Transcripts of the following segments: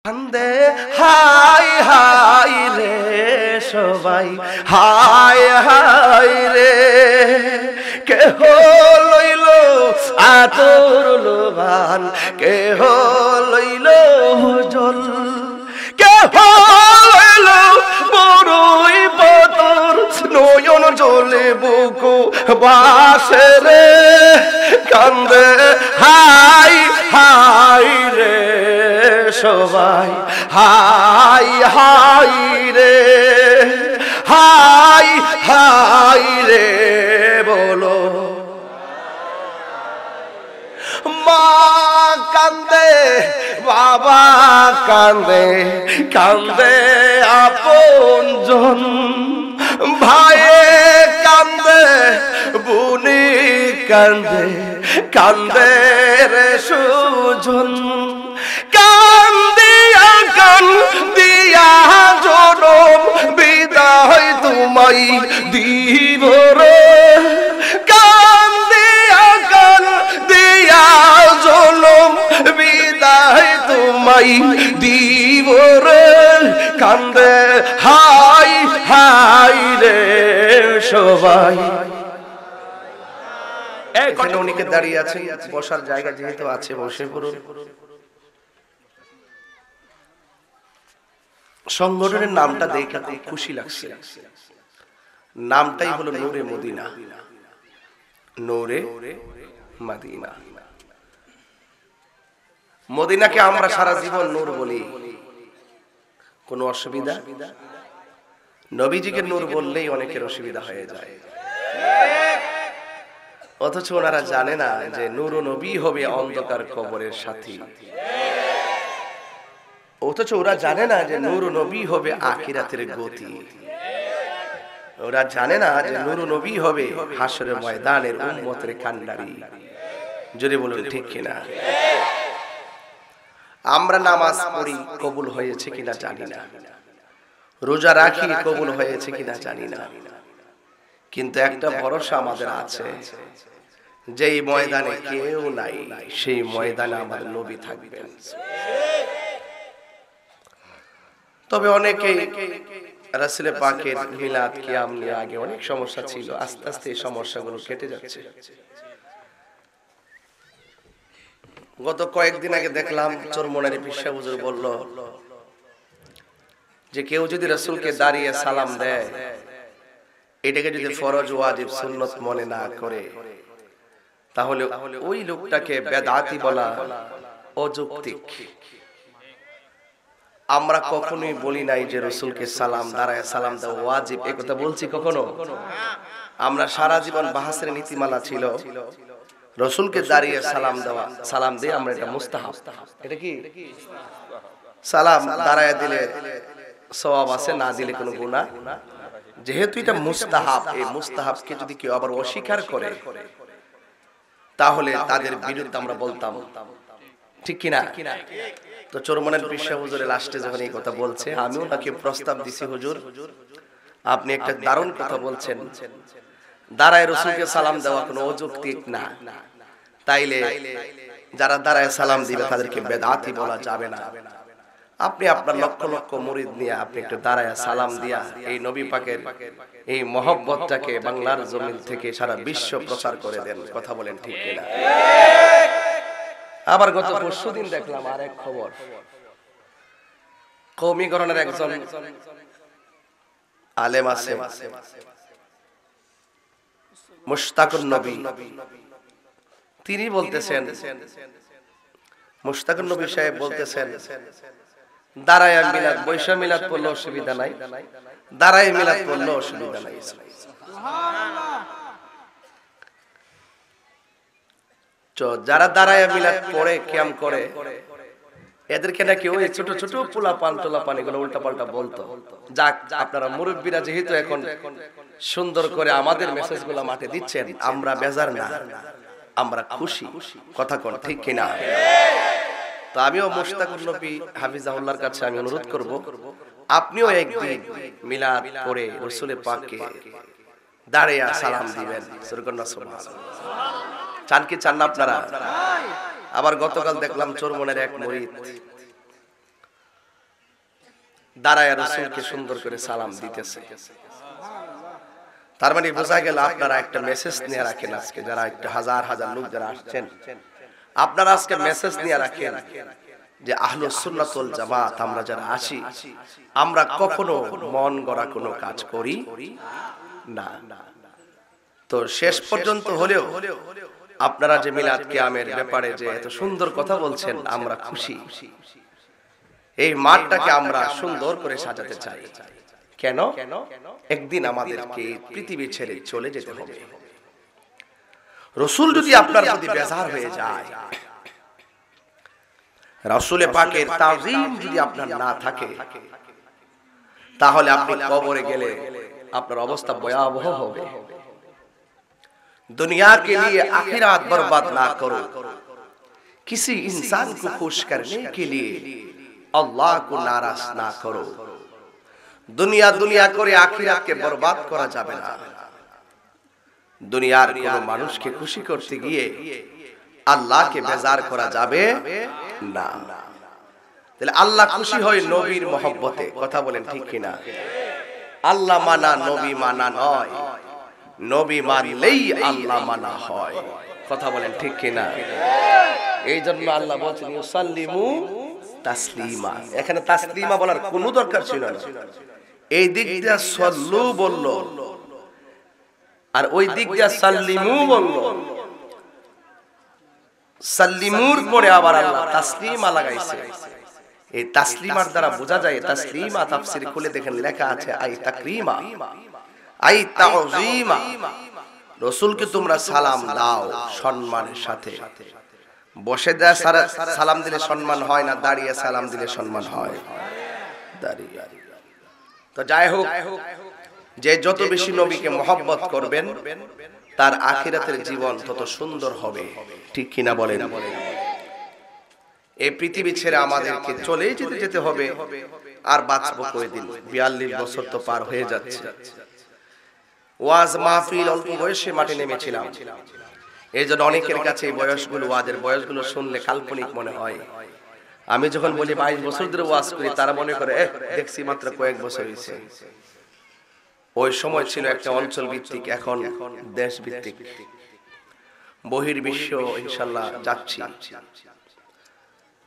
কান্দে high high রে সবাই, হাই হাই রে কেহ লইল আতর লোগান, কেহ লইল জল, কেহ লইল বড়ই পাতর, নয়ন জলে বুকু বাসে রে কান্দে হাই হাই রে সবাই, হাই হাই রে, হাই হাই রে বলো। মা কান্দে, বাবা কান্দে, কান্দে আপনজন, ভাইয়ে কান্দে, বুনি কান্দে, কান্দে রে সুজন, কান্দিয়া কান্দিয়া জনম বিদায় তোমায় দিব রে, কান্দিয়া কান্দিয়া জনম বিদায় তোমায় দিব রে কান্দে হাই হাই রে সবাই। এখানে অনেকে দাঁড়িয়ে আছেন, বসার জায়গা যেহেতু আছে বসে পড়ুন। সংগঠনের নামটা দেখে খুব খুশি লাগছে। নামটাই হলো নূরে মদিনা, নূরে মদিনা। মদিনাকে আমরা সারা জীবন নূর বলি, কোনো অসুবিধা? নবীজিকে নূর বললেই অনেকের অসুবিধা হয়ে যায়, অথচ ওনারা জানে না যে নূর ও নবী হবে অন্ধকার কবরের সাথী। অথচ ওরা জানে না যে নূর ও নবী হবে আখিরাতের গতি। ওরা জানে না যে নূর ও নবী হবে হাসরের ময়দানের উম্মতের কান্ডারি। যদি বলুন ঠিক কিনা? আমরা নামাজ পড়ি, কবুল হয়েছে কিনা জানি না, রোজা রাখি, কবুল হয়েছে কিনা জানি না, কিন্তু একটা ভরসা আমাদের আছে, যেই ময়দানে কেউ নাই সেই ময়দানে আমার নবী থাকবেন। তবে অনেকে রাসূল পাকের মিলাদ কিয়াম নিয়ে আগে অনেক সমস্যা ছিল, আস্তে আস্তে এই সমস্যাগুলো কেটে যাচ্ছে। গত কয়েকদিন আগে দেখলাম চরমনারী পিসা হুজুর বলল যে কেউ যদি রাসূলকে দাঁড়িয়ে সালাম দেয়, এটাকে যদি ফরজ ওয়াজিব সুন্নত মনে না করে, তাহলে ওই লোকটাকে বেদাতি বলা অযৌক্তিক। আমরা কখনোই বলি নাই যে রাসূলকে সালাম দাঁড়ায় সালাম দেওয়া ওয়াজিব, এই কথা বলছি কখনো? আমরা সারা জীবন বাহাসের নীতিমালা ছিল রাসূলকে দাঁড়িয়ে সালাম দেওয়া, সালাম দিয়ে আমরা এটা মুস্তাহাব। এটা কি সালাম দাঁড়ায় দিলে সওয়াব আছে, না দিলে কোনো গুনাহ। যেহেতু এটা মুস্তাহাব, এই মুস্তাহাবকে যদি কেউ আবার অস্বীকার করে তাহলে তাদের বিরুদ্ধে আমরা বলতাম, ঠিক কিনা? তো চরমনার পিসা হুজুরের লাস্টে যখন এই কথা বলছে, আমিও তাকে প্রস্তাব দিছি, হুজুর আপনি একটা দারুণ কথা বলছেন, দাঁড়ায় রাসূলকে সালাম দেওয়া কোনো অযৌক্তিক না, তাইলে যারা দাঁড়ায় সালাম দিবে তাদেরকে বেদাতি বলা যাবে না। আপনি আপনার লক্ষ লক্ষ মুরিদ নিয়ে আপনি একটু দাঁড়ায় সালাম দিয়া এই নবী পাকের এই মহব্বতটাকে বাংলার জমিন থেকে সারা বিশ্ব প্রচার করে দেন। কথা বলেন ঠিক কিনা? আবার গত পরশুদিন দেখলাম আর এক খবর, কওমিকরণের একজন আলেম আছে মুশতাকুন নবী, তিনি বলতেছেন, মুশতাকুন নবী সাহেব বলতেছেন দাঁড়ায় মিলাদ, বৈশা মিলাদ পড়লে অসুবিধা নাই, দাঁড়ায় মিলাদ পড়লে অসুবিধা নাই। যারা দাঁড়ায় মিলাদ পড়ে কিয়াম করে, এদেরকে নাকি ওই ছোট ছোট পোলা পান টোলা পান এগুলো উল্টা পাল্টা বলতো। যাক, আপনারা মুরব্বীরা যেহেতু এখন সুন্দর করে আমাদের মেসেজ গুলা মাঠে দিচ্ছেন, আমরা বেজার না, আমরা খুশি। কথা কোন ঠিক কিনা? তো আমিও মুশতাকুন নবী হাফিজাহুল্লাহর কাছে আমি অনুরোধ করব, আপনিও একদিন মিলাদ পড়ে রাসূলের পাককে দাঁড়িয়ে সালাম দিবেন। সুবহানাল্লাহ। চান কি চান না আপনারা? আবার গতকাল দেখলাম চরমনের এক মুরিদ দাঁড়ায় রাসূলকে সুন্দর করে সালাম দিতেছে। তার মানে বোঝা গেল আপনারা একটা মেসেজ নিয়ে রাখেন। আজকে যারা একটা হাজার হাজার লোক যারা আসছেন, আপনারা আজকে মেসেজ নিয়ে রাখেন যে আহলুস সুন্নাত ওয়াল জামাত আমরা যারা আসি, আমরা কখনো মন গড়া কোনো কাজ করি না। তো শেষ পর্যন্ত হলেও আপনারা যে মিলাদ কিয়ামের ব্যাপারে যে এত সুন্দর কথা বলছেন, আমরা খুশি। এই মাঠটাকে আমরা সুন্দর করে সাজাতে চাই। কেন? একদিন আমাদেরকে পৃথিবী ছেড়ে চলে যেতে হবে। রাসূল যদি আপনার প্রতি বেজার হয়ে যায়, রাসূলে পাকের তাজিম যদি আপনার না থাকে, তাহলে আপনি কবরে গেলে আপনার অবস্থা ভয়াবহ হবে। दुनिया के लिए आखिरत बर्बाद ना करो, किसी इंसान को खुश करने के लिए अल्लाह को नाराज ना करो। दुनिया दुनिया করে আখিরাতকে বরবাদ করা যাবে না। দুনিয়ার কোন মানুষকে খুশি করতে গিয়ে আল্লাহকে বেজার করা যাবে না। তাহলে আল্লাহ খুশি হয় নবীর মহব্বতে। কথা বলেন ঠিক কিনা? আল্লাহ মানা নবী মানা নয়, নবী মানলেই আল্লাহ মানা হয়। কথা বলেন ঠিক কিনা? এই জন্য আল্লাহ বলেছেন ইউসাল্লিমু তাসলিমা। এখানে তাসলিমা বলার কোনো দরকার ছিল না। এই দিক দিয়ে সাল্লু বলল আর ওই দিক দিয়ে সাল্লিমু বলল। সাল্লিমুর পরে আবার আল্লাহ তাসলিমা লাগাইছে। এই তাসলিমার দ্বারা বোঝা যায়, তাসলিমা তাফসীর খুলে দেখেন লেখা আছে আই তাকরিমা আই তাওযীমা। রাসূলকে তোমরা সালাম দাও সম্মানের সাথে। বসে দেয়া সালাম দিলে সম্মান হয় না, দাঁড়িয়ে সালাম দিলে সম্মান হয়। দাঁড়িয়ে। তো যাই হোক, যে যত বেশি নবীকে মহব্বত করবেন তার আখিরাতের জীবন তত সুন্দর হবে। ঠিক কিনা বলেন? এই পৃথিবী ছেড়ে আমাদেরকে চলে যেতে হবে। আর বাঁচবো কয়দিন? 42 বছর তো পার হয়ে যাচ্ছে। ওয়াজ মাহফিল অল্প বয়সে মাঠে নেমেছিলাম। এই জন্য অনেকের কাছে এই বয়সগুলো, ওয়াজের বয়সগুলো শুনলে কাল্পনিক মনে হয়। আমি যখন বলি 22 বছর ধরে ওয়াজ করি, তারা মনে করে দেখছি মাত্র কয়েক বছর হয়েছে। ওই সময় ছিল একটা অঞ্চল ভিত্তিক, এখন দেশ ভিত্তিক। বহির্বিশ্ব ইনশাআল্লাহ যাচ্ছি।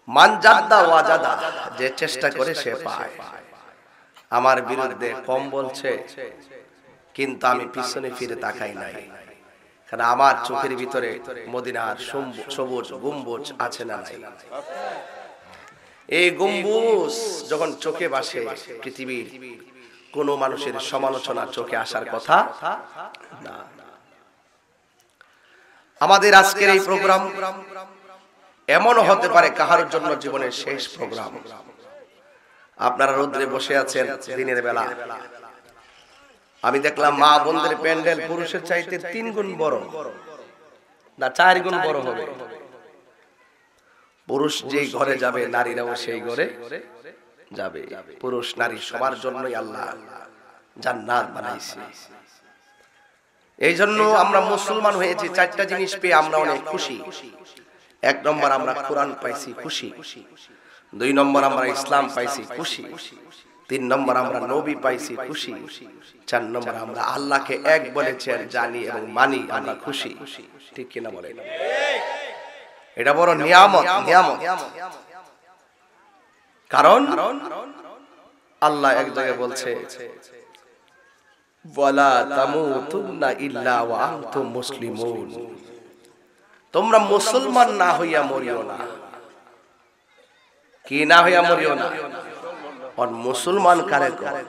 মান জাদ্দা ওয়াজাদা, যে চেষ্টা করে সে পায়। আমার বিরুদ্ধে কম বলছে, কিন্তু আমি পিছনে ফিরে তাকাই নাই। কারণ আমার চোখের ভিতরে মদিনার সবুজ গম্বুজ আছে না নাই? এই গম্বুজ যখন চোখে ভাসে, পৃথিবীর কোন মানুষের সমালোচনা চোখে আসার কথা না। আমাদের আজকের এই প্রোগ্রাম এমন হতে পারে কাহার জন্য জীবনের শেষ প্রোগ্রাম। আপনারা রোদ্রে বসে আছেন দিনের বেলা, আমি দেখলাম মা বোনদের প্যান্ডেল পুরুষের চাইতে 3 গুণ বড় না 4 গুণ বড় হবে। পুরুষ যেই ঘরে যাবে, নারীরাও সেই ঘরে যাবে। পুরুষ নারী সবার জন্যই আল্লাহ জান্নাত বানাইছে। এই জন্য আমরা মুসলমান হয়েছি, 4টা জিনিস পেয়ে আমরা অনেক খুশি। 1 নম্বর আমরা কোরআন পাইছি, খুশি। 2 নম্বর আমরা ইসলাম পাইছি, খুশি। 3 নম্বর আমরা নবী পাইছি, খুশি। 4 নম্বর আমরা আল্লাহকে এক বলেছেন জানি এবং মানি, আমরা খুশি। ঠিক কিনা বলেন? এটা বড় নিয়ামত। কারণ আল্লাহ এক জায়গায় বলছে ওয়ালা তামুতুন্না ইল্লা ওয়া আনতুম মুসলিমুন, তোমরা মুসলমান না হইয়া মরিও না। কি না হইয়া মরিও না? আর মুসলমান কারে কয়?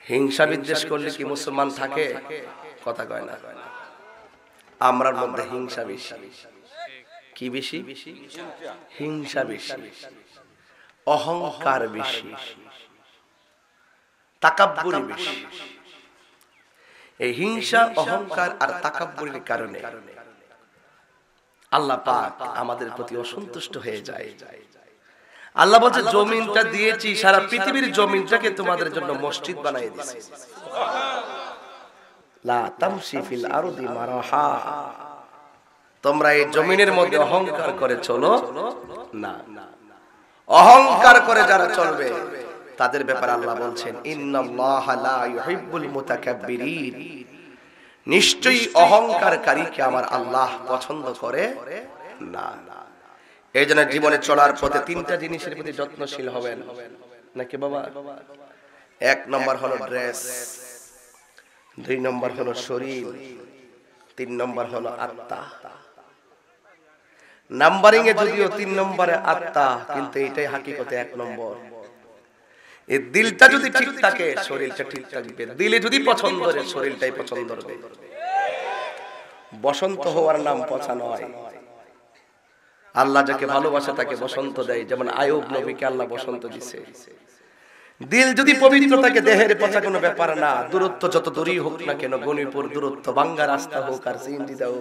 হিংসা বিদ্বেষ করলে কি মুসলমান থাকে? কথা কয় না। আমরার মধ্যে হিংসা বেশি। কি বেশি? হিংসা বেশি, অহংকার বেশি, তাকাব্বুরি বেশি। এই হিংসা, অহংকার আর তাকাব্বুরির কারণে আল্লাহ পাক আমাদের প্রতি অসন্তুষ্ট হয়ে যায়। আল্লাহ বলছে জমিনটা দিয়েছি, সারা পৃথিবীর জমিনটাকে তোমাদের জন্য মসজিদ বানিয়ে দিয়েছি। লা তামশি ফিল আরদি মারাহা, তোমরা এই জমিনের মধ্যে অহংকার করে চলো না। অহংকার করে যারা চলবে তাদের ব্যাপারে আল্লাহ বলছেন ইন্নাল্লাহা লা ইউহিব্বুল মুতাকাব্বিরিন, নিশ্চয়ই অহংকারকারীকে আমার আল্লাহ পছন্দ করে না। এই জন্য জীবনে চলার পথে তিনটা জিনিসের প্রতি যত্নশীল হবেন নাকি বাবা? 1 নম্বর হলো ড্রেস, 2 নম্বর হলো শরীর, 3 নম্বর হলো আত্মা। নাম্বারিং এ যদিও 3 নম্বরে আত্মা, কিন্তু এটাই হাকিকতে 1 নম্বর। এই দিলটা যদি ঠিক থাকে শরীরটা ঠিক থাকবে, দিলে যদি পছন্দ করে শরীরটাই পছন্দ করবে। বসন্ত হওয়ার নাম পচা নয়, আল্লাহ যাকে ভালোবাসে তাকে বসন্ত দেয়। যেমন আয়ুব নবীকে আল্লাহ বসন্ত দিছে। দিল যদি পবিত্র থাকে দেহের পচা কোনো ব্যাপার না। দূরত্ব যত দূরই হোক না কেন, গণিপুর দূরত্ব বাঙ্গা রাস্তা হোক আর সিএনজি দাও,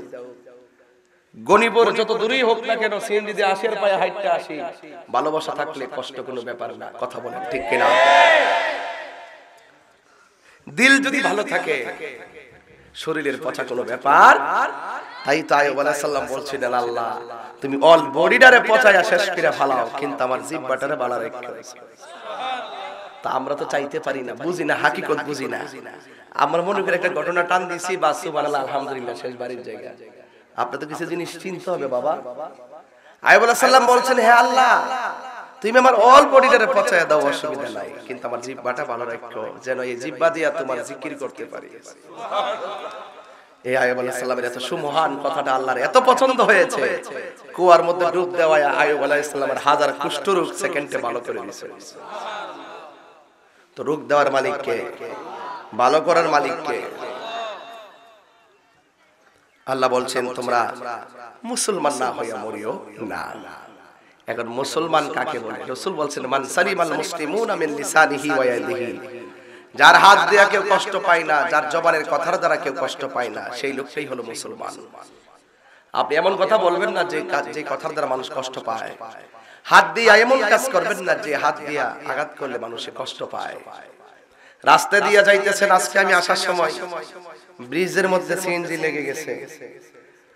গণিপুর যত দূরই হোক না কেন সিএনজি দিয়ে আশির পায়ে হাইটটা আসি, ভালোবাসা থাকলে কষ্ট কোনো ব্যাপার না। কথা বলেন ঠিক কিনা? দিল যদি ভালো থাকে শরীরের পচা কোনো ব্যাপার। তাই তো আয়ুব আলাইহিস সালাম বলছিলেন, আল্লাহ তুমি অল বডিটারে পচায়া শেষ করে ফেলাও, কিন্তু আমার জিহ্বাটারে ভালো রাখো। তা আমরা তো চাইতে পারি না, বুঝি না, হাকিকত বুঝি না। আমরা মনে করি একটা ঘটনা টান দিছি, বাস সুবহানাল্লাহ আলহামদুলিল্লাহ শেষ বাড়ির জায়গা। আপনি তো কিছু জিনিস চিনতে হবে বাবা। আয়ুব আলাইহিস সালাম বলছেন, হে আল্লাহ তুমি আমার অল বডিটারে পচায়া দাও, অসুবিধা নাই, কিন্তু আমার জিহ্বাটা ভালো রাখো, যেন এই জিহ্বা দিয়া তোমার জিকির করতে পারি। এই আয়ুব আলাইহিস সালামের এত সুমহান কথাটা আল্লাহর এত পছন্দ হয়েছে, কুয়ার মধ্যে ডুব দেওয়া আয়ুব আলাইহিস সালামের 1000 কুষ্ঠ রোগ সেকেন্ডে ভালো করে দিয়েছে। তো রোগ দেওয়ার মালিক কে? ভালো করার মালিক কে? আল্লাহ বলছেন তোমরা মুসলমান না হইয়া মরিও না। এখন মুসলমান কাকে বলে? রাসূল বলছেন মান সালিমাল মুসলিমুনা মিন লিসানিহি ওয়া ইয়াদিহি, যার হাত দিয়ে কেউ কষ্ট পায় না, যার জবানের কথার দ্বারা কেউ কষ্ট পায় না, সেই লোকটাই হলো মুসলমান। আপনি এমন কথা বলবেন না যে কথার দ্বারা মানুষ কষ্ট পায়। হাত দিয়ে এমন কাজ করবেন না যে হাত দিয়ে আঘাত করলে মানুষে কষ্ট পায়। রাস্তা দিয়ে যাইতেছেন, আজকে আমি আসার সময় ব্রিজের মধ্যে সিএনজি লেগে গেছে।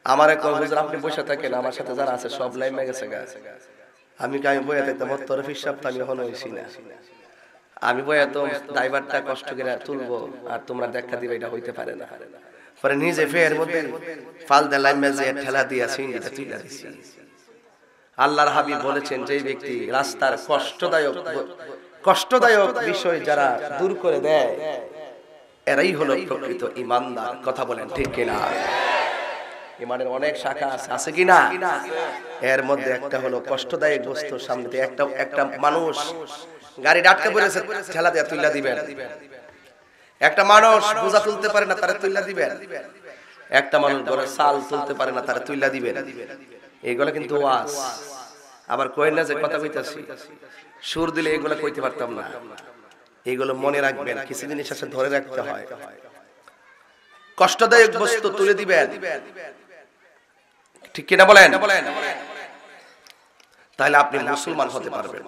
আমার এক হুজুর, আপনি বসে থাকেন, আমার সাথে যারা আছে সব লাইমে গেছে গা। আমি বইয়া থাকতাম, তরফির সাহেব তো আমি এখনো হইছি না। আমি বইয়া তো ড্রাইভারটা কষ্ট করে তুলবো আর তোমরা দেখা দিবে, এটা হইতে পারে না। পরে নিজে ফের মধ্যে ফাল দে লাইমে যে ঠেলা দিয়া সিএনজিটা তুলে দিছি। আল্লাহর হাবিব বলেছেন, যে ব্যক্তি রাস্তার কষ্টদায়ক বিষয় যারা দূর করে দেয়, এরাই হলো প্রকৃত ঈমানদার। কথা বলেন ঠিক কিনা? ঈমানের অনেক শাখা আছে কিনা? এর মধ্যে একটা হলো কষ্টদায়ক বস্তু সামনে দিয়ে একটা মানুষ গাড়ি ডাকতে পড়েছে, ঠেলা দিয়ে তুইলা দিবেন। একটা মানুষ বোঝা তুলতে পারে না, তারে তুইলা দিবেন। একটা মানুষ ঘরে চাল তুলতে পারে না, তারে তুইলা দিবেন। এইগুলা কিন্তু ওয়াজ। আবার কই না যে কথা কইতাছি, সুর দিলে এগুলো কইতে পারতাম না। এগুলো মনে রাখবেন, কিছু জিনিস আছে ধরে রাখতে হয়। কষ্টদায়ক বস্তু তুলে দিবেন, ঠিক কিনা বলেন? তাহলে আপনি মুসলমান হতে পারবেন,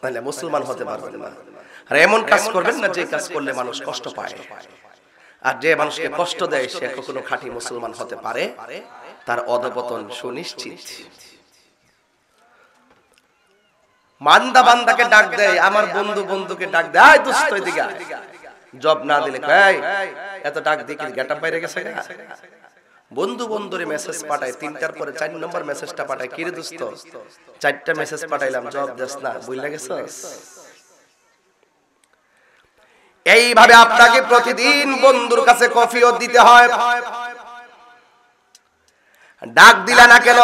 তাহলে মুসলমান হতে পারবেন না। আর এমন কাজ করবেন না যে কাজ করলে মানুষ কষ্ট পায়। আর যে মানুষকে কষ্ট দেয় সে কখনো খাঁটি মুসলমান হতে পারে, তার অধঃপতন সুনিশ্চিত। মান্দা বান্দাকে ডাক দেয়, আমার বন্ধু বন্ধুকে ডাক দেয়, আয় দোস্ত এদিকে আয়। জব না দিলে কয় এত ডাক দিয়ে কি গেটআপ বাইরে গেছে গা? বন্ধু বন্ধুরে মেসেজ পাঠায়, 3টার পরে 4 নম্বর মেসেজটা পাঠায়, কি রে দোস্ত 4টা মেসেজ পাঠাইলাম, জব দেস না, বুঝলা গেছস? এইভাবে আপনাকে প্রতিদিন বন্ধুর কাছে কফিও দিতে হয়। ডাক দিলা না কেন?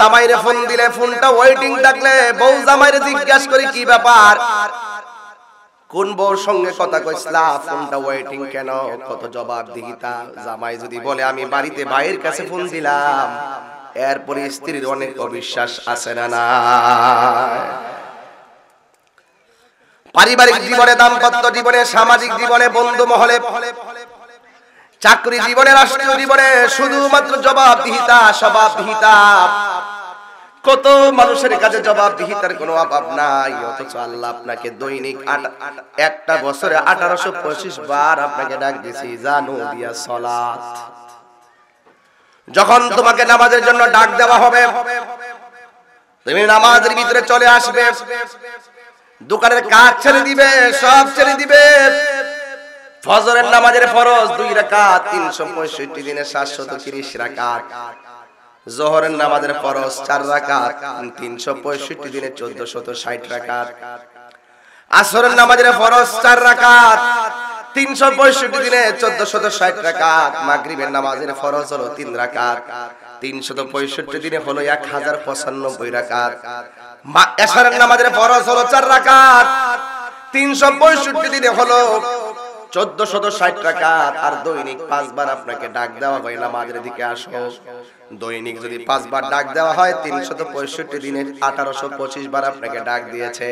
জামাইরে ফোন দিলে ফোনটা ওয়েটিং থাকলে বউ জামাইরে জিজ্ঞাসা করে কি ব্যাপার, কোন বউর সঙ্গে কথা কইছলা, ফোনটা ওয়েটিং কেন? কত জবাবদিহিতা। জামাই যদি বলে আমি বাড়িতে ভাইয়ের কাছে ফোন দিলাম, এরপরে স্ত্রীর অনেক অবিশ্বাস আছে না না? পারিবারিক জীবনে, দাম্পত্য জীবনে, সামাজিক জীবনে, বন্ধু মহলে, চাকরি জীবনে, রাষ্ট্রীয় জীবনে শুধুমাত্র জবাবদিহিতা, স্বভাবদিহিতা। কত মানুষের কাছে জবাবদিহিতার কোনো অভাব নাই, অথচ আল্লাহ আপনাকে দৈনিক একটা বছরে 1825 বার আপনাকে ডাক দিয়েছি, জানু দিয়া সালাত। যখন তোমাকে নামাজের জন্য ডাক দেওয়া হবে, তুমি নামাজের ভিতরে চলে আসবে। দোকানের কাজ ছেড়ে দিবে, সব ছেড়ে দিবে। ফজরের নামাজের ফরজ 2 রাকাত 365 দিনে 730 রাকাত। যোহরের নামাজের ফরজ 4 রাকাত 365 দিনে 1460 রাকাত। আসরের নামাজের ফরজ 4 রাকাত 365 দিনে 1460 রাকাত। মাগরিবের নামাজের ফরজ হলো 3 রাকাত 365 দিনে হলো 1095 রাকাত। এশারের নামাজের ফরজ হলো 4 রাকাত 365 দিনে হলো 1460 রাকাত। আর দৈনিক 5 বার আপনাকে ডাক দেওয়া হয় নামাজের দিকে আসো। দৈনিক যদি 5 বার ডাক দেওয়া হয় 365 দিনে 1825 বার আপনাকে ডাক দিয়েছে।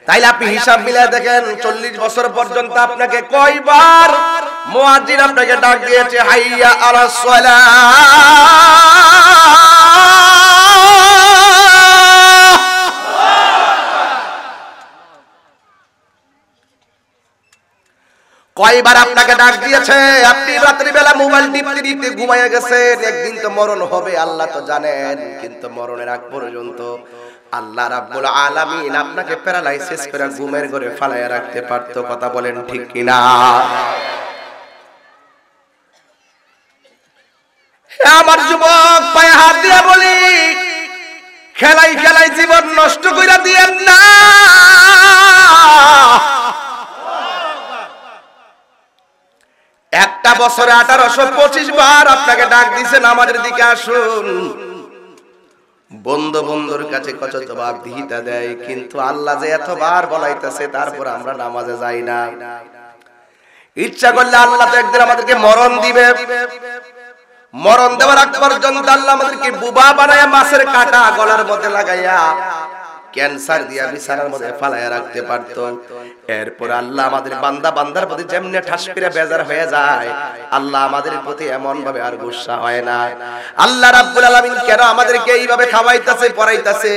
তাইলে আপনি হিসাব মিলায় দেখেন 40 বছর পর্যন্ত আপনাকে কয়বার মুয়াজ্জিন আপনাকে ডাক দিয়েছে, হাইয়া আলাস সালাহ। কয়বার আপনাকে ডাক দিয়েছে? আপনি রাত্রি বেলা মোবাইল টিপতে টিপতে ঘুমাইয়া গেছেন। একদিন তো মরণ হবে, আল্লাহ তো জানেন। কিন্তু মরণের আগ পর্যন্ত আল্লাহ রাব্বুল আলামিন আপনাকে প্যারালাইসিস করে ঘুমের ঘরে ফালাইয়া রাখতে পারতো। কথা বলেন ঠিক কিনা? আমার যুবক পায়ে হাত দিয়ে বলি, খেলাই খেলাই জীবন নষ্ট কইরা দিয়েন না। একটা বছরে 1825 বার আপনাকে ডাক দিছে নামাজের দিকে আসুন। বন্ধু বন্ধুর কাছে কত জবাবদিহিতা দেয়, কিন্তু আল্লাহ যে এতবার বলাইতেছে তারপর আমরা নামাজে যাই না। ইচ্ছা করলে আল্লাহ তো একদিন আমাদেরকে মরণ দিবে। মরণ দেওয়ার আগ পর্যন্ত আল্লাহ আমাদেরকে বুবা বানায়া মাছের কাঁটা গলার মধ্যে লাগাইয়া ক্যান্সার দিয়া বিছানার মধ্যে ফালাইয়া রাখতে পারতো। এরপর আল্লাহ আমাদের বান্দা বান্দার প্রতি যেমনে ঠাস করে বেজার হয়ে যায়, আল্লাহ আমাদের প্রতি এমন ভাবে আর গুসা হয় না। আল্লাহ রাব্বুল আলামিন কেন আমাদেরকে এইভাবে খাওয়াইতাছে পড়াইতাছে?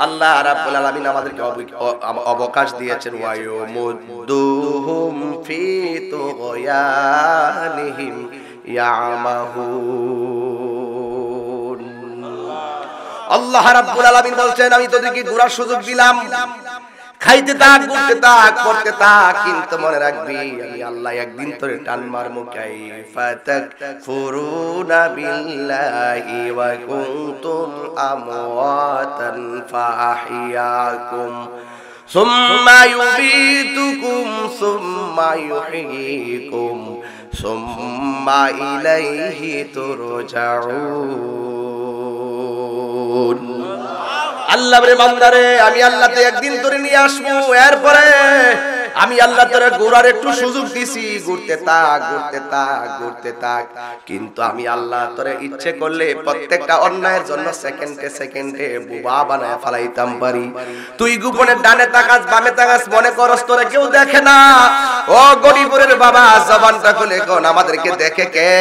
আল্লাহ রাব্বুল আলামিন আমাদেরকে অবকাশ দিয়েছেন। ওয়ায়ুমুদ্দুহুম ফি তুগয়ানিহিম ইয়ামাহুন। আল্লাহ রাব্বুল আলামিন বলছেন, আমি তোদেরকে ঘোরার সুযোগ দিলাম, খাইতে থাক, ঘুরতে থাক, করতে থাক, কিন্তু মনে রাখবি আমি আল্লাহ একদিন তোরে টান মারমু। কাইফা তাকফুরুনা বিল্লাহি ওয়া কুনতুম আমওয়াতান ফাআহইয়াকুম সুম্মা ইউবীতুকুম সুম্মা ইউহয়ীকুম সুম্মা ইলাইহি তুরজাউন। আল্লাহর বান্দারে, আমি আল্লাহ তে একদিন তোরে নিয়ে আসবো। এরপরে আমি আল্লাহ তোরে ঘোরার একটু সুযোগ দিছি, ঘুরতে থাক, ঘুরতে থাক, ঘুরতে থাক, কিন্তু আমি আল্লাহ তোরে ইচ্ছে করলে প্রত্যেকটা অন্যায়ের জন্য সেকেন্ডে সেকেন্ডে বুবা বানায় ফেলাইতাম পারি। তুই গোপনে ডানে তাকাস বামে তাকাস, মনে করস তোরে কেউ দেখে না। ও গরিবের বাবা, জবানটা খুলে কোন আমাদেরকে দেখে কে?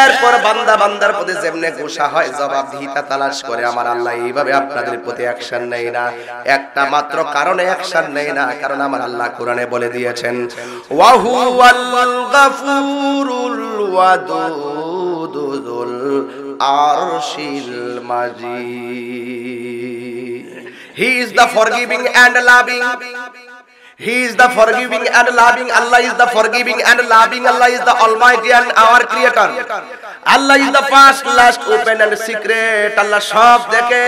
এরপর বান্দা বান্দার প্রতি যেমনে গোসা হয়, জবাবদিহিতা তালাশ করে, আমার আল্লাহ এইভাবে আপনাদের প্রতি অ্যাকশন নেয় না। একটা মাত্র কারণে অ্যাকশন নেয় না, কারণ আমার আল্লাহ কোরআনে বলে দিয়েছেন, ওয়া হুয়াল গাফুরুল ওয়াদুদুল আরশিল মাজিদ। He is the forgiving and loving. He is the forgiving and loving. Allah is the forgiving and loving. Allah is the Almighty and our Creator. Allah is the first, last, open and secret. Allah সব দেখে।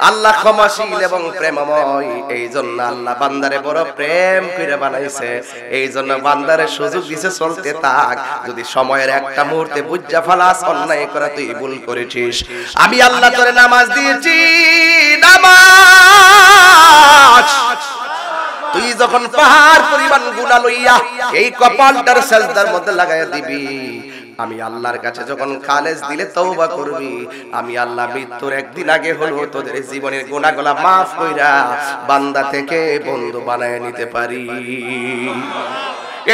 আল্লাহ ক্ষমাশীল এবং প্রেমময়। এই জন্য আল্লাহ বান্দারে বড় প্রেম করে বানাইছে। এই জন্য বান্দারে সুযোগ দিছে চলতে থাক। যদি সময়ের একটা মুহূর্তে বুঝা ফালাস অন্যায় করা তুই ভুল করেছিস, আমি আল্লাহ তোরে নামাজ দিয়েছি। নামাজ তুই যখন পাহাড় পরিমাণ গুনাহ লইয়া এই কপালটার সেজদার মধ্যে লাগাইয়া দিবি, আমি আল্লাহর কাছে যখন খালেস দিলে তওবা করবি, আমি আল্লাহ মৃত্যুর একদিন আগে হলো তোদের জীবনের গুনাহগুলো মাফ কইরা বান্দা থেকে বন্ধু বানায় নিতে পারি।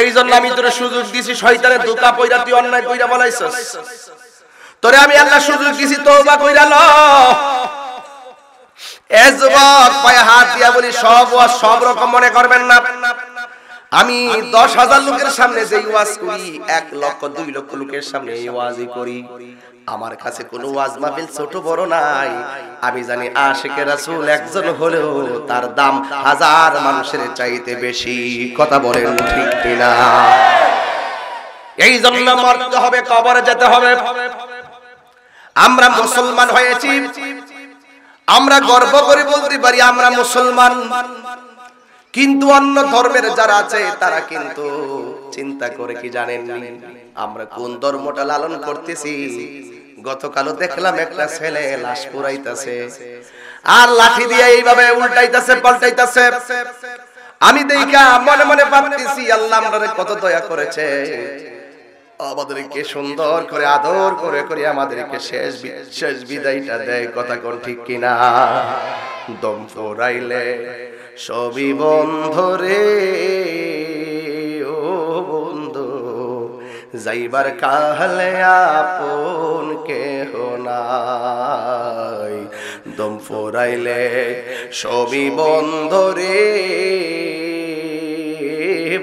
এই জন্য আমি তোরে সুযোগ দিছি। শয়তানের ধোঁকা পইরা তুই অন্যায় কইরা বলাইছস, তোরে আমি আল্লাহ সুযোগ দিছি, তওবা কইরা ল। এ যুবক পায়ে হাত দিয়া বলি, সব রকম মনে করবেন না। আমি 10,000 লোকের সামনে যে ওয়াজ করি, 1 লক্ষ 2 লক্ষ লোকের সামনে এই ওয়াজই করি, আমার কাছে কোনো ওয়াজ মাহফিল ছোট বড় নাই। আমি জানি আশিকে রাসূল একজন হলেও তার দাম হাজার মানুষের চাইতে বেশি। কথা বলেন ঠিক কিনা? এই জন্য মরতে হবে, কবরে যেতে হবে। আমরা মুসলমান হয়েছি, আমরা গর্ব করে বলতে পারি আমরা মুসলমান, কিন্তু অন্য ধর্মের যারা আছে তারা কিন্তু চিন্তা করে কি জানেন আমরা কোন ধর্মটা লালন করতেছি। গতকালও দেখলাম একটা ছেলে লাশ পুরাইতেছে আর লাঠি দিয়ে এইভাবে উল্টাইতেছে পাল্টাইতেছে। আমি দেখা মনে মনে ভাবতেছি আল্লাহ আমাদের কত দয়া করেছে, আমাদেরকে সুন্দর করে আদর করে করে আমাদেরকে শেষ বিদায়টা দেয়। কথা কোন ঠিক কিনা? দম ফুরাইলে সবই বন্ধ রে ও বন্ধু, যাইবার কালে আপন কেহ নাই। দম ফুরাইলে সবই বন্ধ রে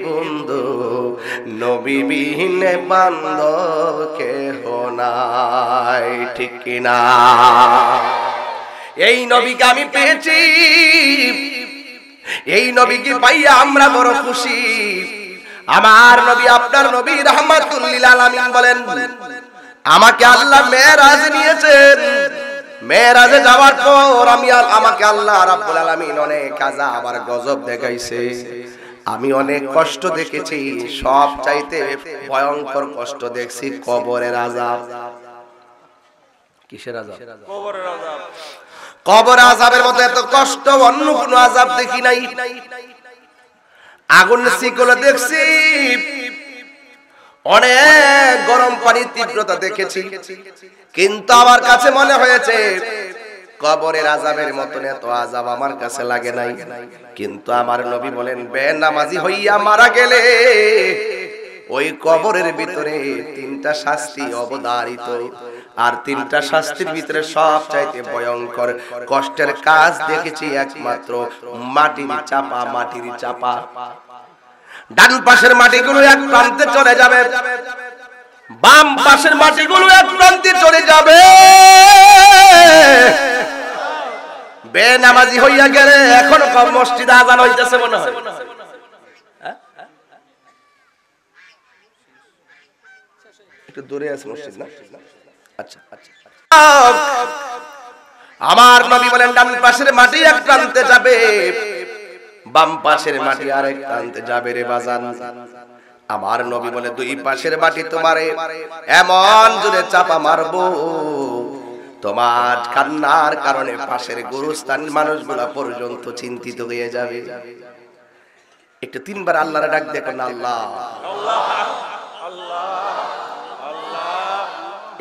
বন্ধু, নবী বিহীনে বান্ধব কেহ নাই। ঠিক কিনা? এই নবীকে আমি পেয়েছি, এই নবীকে পাইয়া আমরা বড় খুশি। আমার নবী আপনার নবী রাহমাতুল লিল আলামিন বলেন, আমাকে আল্লাহ মেরাজ নিয়েছেন। মেরাজে যাওয়ার পর আমাকে আল্লাহ রাব্বুল আলামিন অনেক আযাব আর গজব দেখাইছে। আমি অনেক কষ্ট দেখেছি, সব চাইতে ভয়ঙ্কর কষ্ট দেখছি কবরের আযাব। কিসের আযাব? কবরের আযাব। কবর আযাবের মতো এত কষ্ট অন্য কোনো আযাব দেখি নাই। আগুন শিকল দেখছি, অনেক গরম পানির তীব্রতা দেখেছি, কিন্তু আমার কাছে মনে হয়েছে কবরের আযাবের মতন এত আযাব আমার কাছে লাগে নাই। কিন্তু আমার নবী বলেন, বেনামাজি হইয়া মারা গেলে ওই কবরের ভিতরে 3টা শাস্তি অবধারিত, আর 3টা শাস্তির ভিতরে সবচাইতে ভয়ঙ্কর কষ্টের কাজ দেখেছি একমাত্র মাটির চাপা। মাটির চাপা, ডান পাশের মাটিগুলো এক প্রান্তে চলে যাবে, বাম পাশের মাটিগুলো এক প্রান্তে চলে যাবে। বেনামাজি হইয়া গেলে এখনো মসজিদে আযান হইতেছে মনে হয়। একটু দূরে আছে মসজিদ না? আচ্ছা আচ্ছা। আমার নবী বলেন, ডান পাশের মাটি এক প্রান্তে যাবে, বাম পাশের মাটি আরেক প্রান্তে যাবে রে বাজান। আমার নবী বলে, 2 পাশের মাটি তোমারে এমন জোরে চাপা মারবো, তোমার কান্নার কারণে পাশের গোরস্থান মানুষগুলা পর্যন্ত চিন্তিত হয়ে যাবে। একটু 3 বার আল্লাহর ডাক দেখো না, আল্লাহ আল্লাহ আল্লাহ।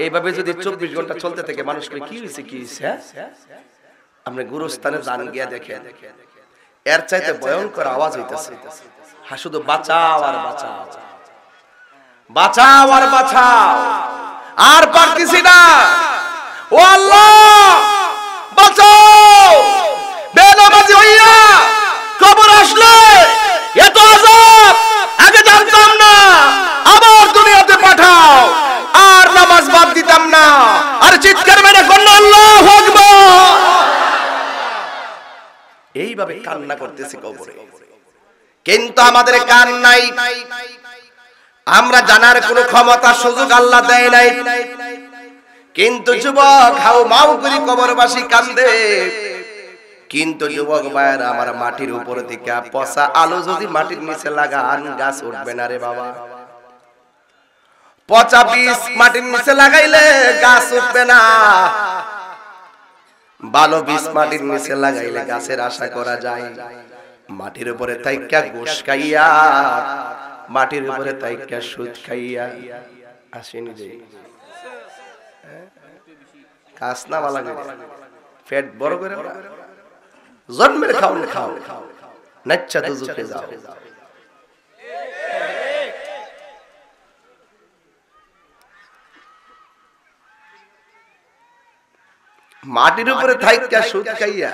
এইভাবে যদি 24 ঘন্টা চলতে থাকে মানুষকে কি হইছে কি হইছে, আমরা গোরস্থানে জান গিয়া দেখে এর চাইতে ভয়ঙ্কর আওয়াজ হইতেছে, হ্যাঁ শুধু বাঁচাও আর বাঁচাও, বাঁচাও আর বাঁচাও, আর পারতেছি না, ও আল্লাহ বাঁচাও। বেনামাজি হইয়া কবর আসলে এত আযাব আগে জানতাম না, আবার দুনিয়াতে পাঠাও, আর নামাজ বাদ দিতাম না, আর চিৎকার মেরে কন্যা আল্লাহু আকবার। এইভাবে কান্না করতেছি কবরে, কিন্তু আমাদের কান নাই, আমরা জানার কোনো ক্ষমতা সুযোগ আল্লাহ দেয় নাই। কিন্তু যুবক হাউ মাউ করে কবরবাসী কান্দে, কিন্তু যুবক ভাইরা আমার মাটির উপর থেকে পচা আলু যদি মাটির নিচে লাগান গাছ উঠবে না রে বাবা। পচা বীজ মাটির নিচে লাগাইলে গাছ উঠবে না, ভালো বীজ মাটির নিচে লাগাইলে গাছের আশা করা যায়। মাটির উপরে তাইকা ঘুষ খাইয়া, মাটির উপরে তাইকা সুদ খাইয়া আসেনি যে কাজ না ভালো লাগে, পেট বড় করে জন্মের খাওন খাও, নাচ্চা তো জুকে যাও। মাটির উপরে থাইকা সুদ খাইয়া,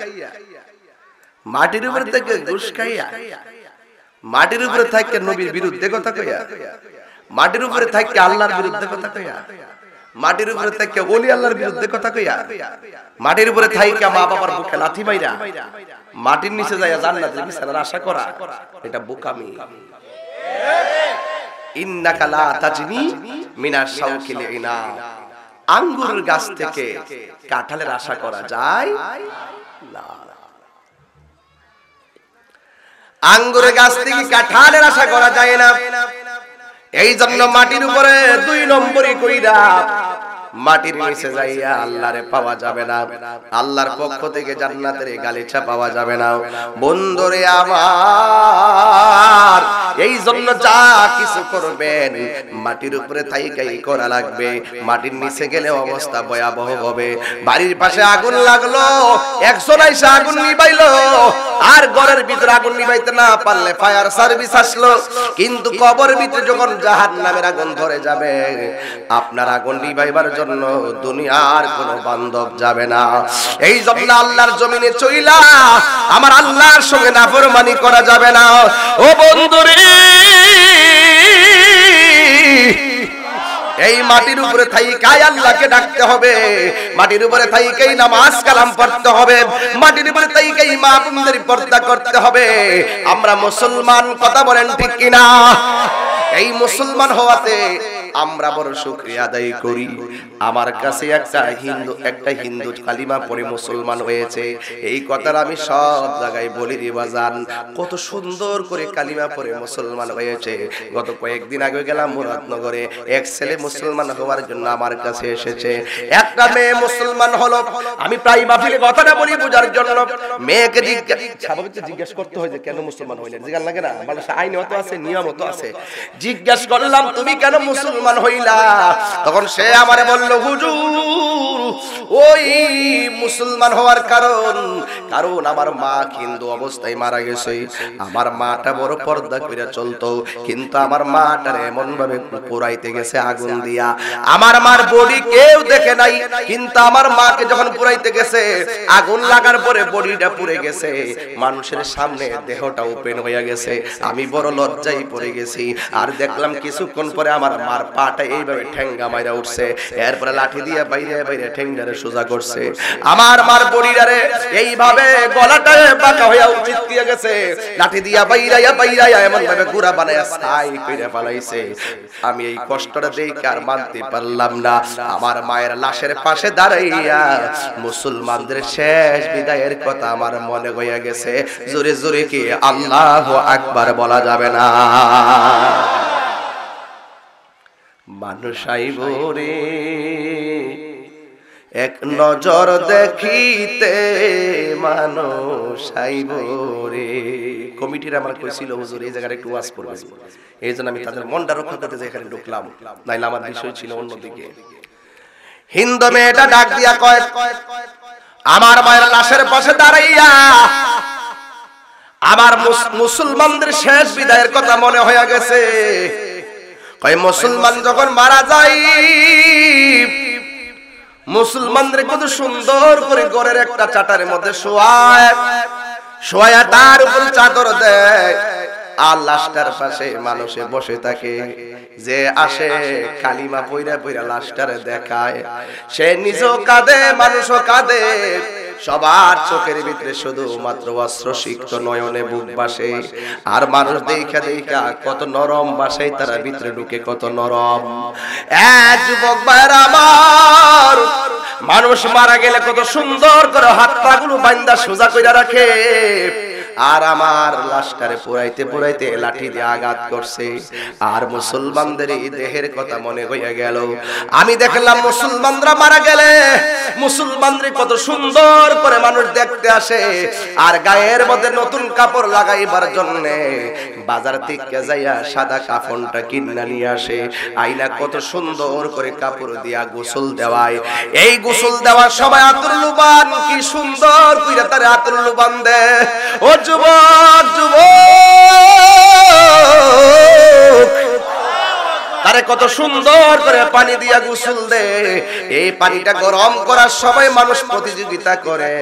মাটির উপরে থেকে ঘুষ খাইয়া, মাটির উপরে থাইকে নবীর বিরুদ্ধে কথা কইয়া, মাটির উপরে থাইকে আল্লাহর বিরুদ্ধে কথা কইয়া, মাটির উপরে থাইকে ওলি আল্লাহর বিরুদ্ধে কথা কইয়া, মাটির উপরে থাইকে মা বাবার বুকে লাথি মাইরা মাটির নিচে যাইয়া জান্নাতের বিছানার আশা করা, এটা বোকামি। ইন্নাকা লা তাজনি মিনাশ শাওকিল ইনা, আঙ্গুর গাছ থেকে কাঁঠালের আশা করা যায় না। আঙ্গুর গাছ থেকে কাঁঠালের আশা করা যায় না। এই জন্য মাটির উপরে 2 নম্বরই কইরা মাটির নিচে যাইয়া আল্লাহরে পাওয়া যাবে না, আল্লাহর পক্ষ থেকে জান্নাতের গালিচা পাওয়া যাবে না। বন্ধুরে আমার, এই জন্য যা কিছু করবেন মাটির উপরে থাইকাই করা লাগবে। মাটির নিচে গেলে অবস্থা ভয়াবহ হবে। বাড়ির পাশে আগুন লাগলো, একজন আইসা আগুন নিভাইলো, আর ঘরের ভিতরে আগুন নিভাইতে না পারলে ফায়ার সার্ভিস আসলো, কিন্তু কবরের ভিতরে যখন জাহান্নামের আগুন ধরে যাবে, আপনার আগুন নিভাইবার জন্য দুনিয়ার কোন বান্ধব যাবে না। এই জন্য আল্লাহর জমিনে চইলা আমার আল্লাহর সঙ্গে নাফরমানি করা যাবে না। ও বন্ধুরে, এই মাটির উপরে থাইকাই আল্লাহকে ডাকতে হবে, মাটির উপরে থাইকাই নামাজ কালাম পড়তে হবে, মাটির উপরে থাইকাই মা বোনদের পর্দা করতে হবে। আমরা মুসলমান, কথা বলেন ঠিক কিনা? এই মুসলমান হওয়াতে আমরা বড় শুকরিয়া আদায় করি। আমার কাছে একটা হিন্দু কালিমা পড়ে মুসলমান হয়েছে, এই কথাটা আমি সব জায়গায় বলি রে বাজান, কত সুন্দর করে কালিমা পড়ে মুসলমান হয়েছে। গত কয়েকদিন আগে গেলাম মুরাদনগরে, এক ছেলে মুসলমান হওয়ার জন্য আমার কাছে এসেছে, একটা মেয়ে মুসলমান হলো। আমি প্রায় মাহফিলে কথাটা বলি বোঝার জন্য, মেয়েকে স্বাভাবিক জিজ্ঞেস করতে হয় যে কেন মুসলমান হইলেন, জিজ্ঞাসা লাগে না, বাংলাদেশে আইন মতো আছে, নিয়ম মতো আছে। জিজ্ঞেস করলাম তুমি কেন মুসলমান হইলা? তখন সে আমারে বলল, হুজুর ওই মুসলমান হওয়ার কারণ আমার মা হিন্দু অবস্থায় মারা গেছে। আমার মাটা বড় পর্দা কইরা চলতো, কিন্তু আমার মাটার এমন ভাবে পোড়াইতে গেছে আগুন দিয়া, আমার মার বডি কেউ দেখে নাই, কিন্তু আমার মাকে যখন পোড়াইতে গেছে আগুন লাগার পরে বডিটা পুড়ে গেছে, মানুষের সামনে দেহটা ওপেন হয়ে গেছে। আমি বড় লজ্জায় পড়ে গেছি। আর দেখলাম কিছুক্ষণ পরে আমার মার পাটা এইভাবে ঠেঙ্গা মাইরা উঠছে, এরপরে লাঠি দিয়ে বাইরে বাইরে ঠেঙ্গারে সোজা করছে। আমার মার বডিটারে এইভাবে গলাটায় বাঁকা হইয়া উচিত দিয়ে গেছে, লাঠি দিয়া বাইরাইয়া এমন ভাবে গুড়া বানায়া ছাই কইরা ফেলাইছে। আমি এই কষ্টটা দেখে আর মানতে পারলাম না। আমার মায়ের লাশের পাশে দাঁড়াইয়া মুসলমানদের শেষ বিদায়ের কথা আমার মনে হইয়া গেছে। জোরে জোরে কি আল্লাহু আকবার বলা যাবে না? মানুষ আইব রে এক নজর দেখিতে, মানুষ আইব রে। কমিটির আমার কইছিল হুজুর এই জায়গাটা একটু ওয়াজ করবেন, এই জন্য আমি তাদের মনটা রক্ষা করতে যে এখানে ঢুকলাম, নাইলে আমার বিষয় ছিল অন্যদিকে। হিন্দু মেয়েটা ডাক দিয়া কয়, আমার মায়ের লাশের পাশে দাঁড়াইয়া আমার মুসলমানদের শেষ বিদায়ের কথা মনে হয়ে গেছে। কয় মুসলমান যখন মারা যায়, মুসলমানদের কত সুন্দর করে ঘরের একটা চাটারের মধ্যে শোয়া তার উপর চাদর দেয়, আর লাশটার পাশে মানুষে বসে থাকে। যে আসে কালিমা পইরা পইরা লাশটারে দেখায়, সে নিজেও কাঁদে, মানুষও কাঁদে। সবার চোখের ভিতরে শুধু মাত্র অশ্রুসিক্ত নয়নে বুক বাসে। আর মানুষ দেখা দেখা কত নরম বাসায় তারা ভিতরে ঢুকে, কত নরম। এক যুবক ভাইরা আমার, মানুষ মারা গেলে কত সুন্দর করে হাত পাগুলো বান্দা সোজা কইরা রাখে, আর আমার লাশটারে পোড়াইতে পোড়াইতে লাঠি দিয়ে আঘাত করছে। আর মুসলমানদের এই দেহের কথা মনে হইয়া গেল। আমি দেখলাম মুসলমানরা মারা গেলে মুসলমানদের কত সুন্দর করে মানুষ দেখতে আসে, আর গায়ের মধ্যে নতুন কাপড় লাগাইবার জন্য বাজার থেকে যাইয়া সাদা কাফনটা কিনা নিয়ে আসে, আইনা কত সুন্দর করে কাপড় দিয়া গোসল দেওয়ায়। এই গোসল দেওয়ার সময় আতর লুবান কি সুন্দর কইরা তারে আতর লুবান দেয়। ও যুবক যুবক, তারে কত সুন্দর করে পানি দিয়া গোসল দে। এই পানিটা গরম করার সময় মানুষ প্রতিযোগিতা করে।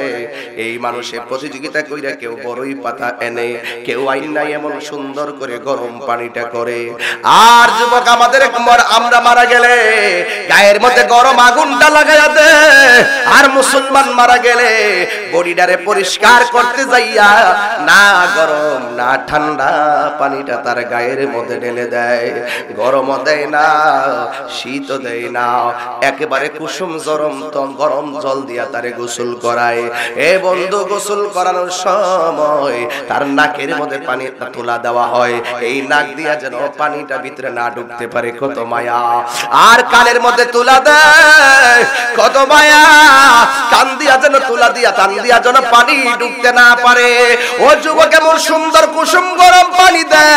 এই মানুষে প্রতিযোগিতা কইরা কেউ বড়ই পাতা এনে, কেউ আইনা এমন সুন্দর করে গরম পানিটা করে। আর যুবক আমাদের আমরা মারা গেলে গায়ের মধ্যে গরম আগুনটা লাগাইয়া দে, আর মুসলমান মারা গেলে বডিটারে পরিষ্কার করতে যাইয়া না গরম না ঠান্ডা পানিটা তার গায়ের মধ্যে ঢেলে দেয়। গরমও দেয় না, শীতও দেয় না, একেবারে কুসুম গরম জল দিয়া তারে গোসল করায়। এ বন্ধু, গোসল করানোর সময় তার নাকের মধ্যে পানি তুলা দেওয়া হয়, এই নাক দিয়া যেন পানিটা ভিতরে না ঢুকতে পারে। কত মায়া! আর কানের মধ্যে তুলা দেয়, কত মায়া! কান দিয়া যেন তুলা দিয়া টান দিয়া যেন পানি ঢুকতে না পারে। ও যুবক, এমন সুন্দর কুসুম গরম পানি দেয়,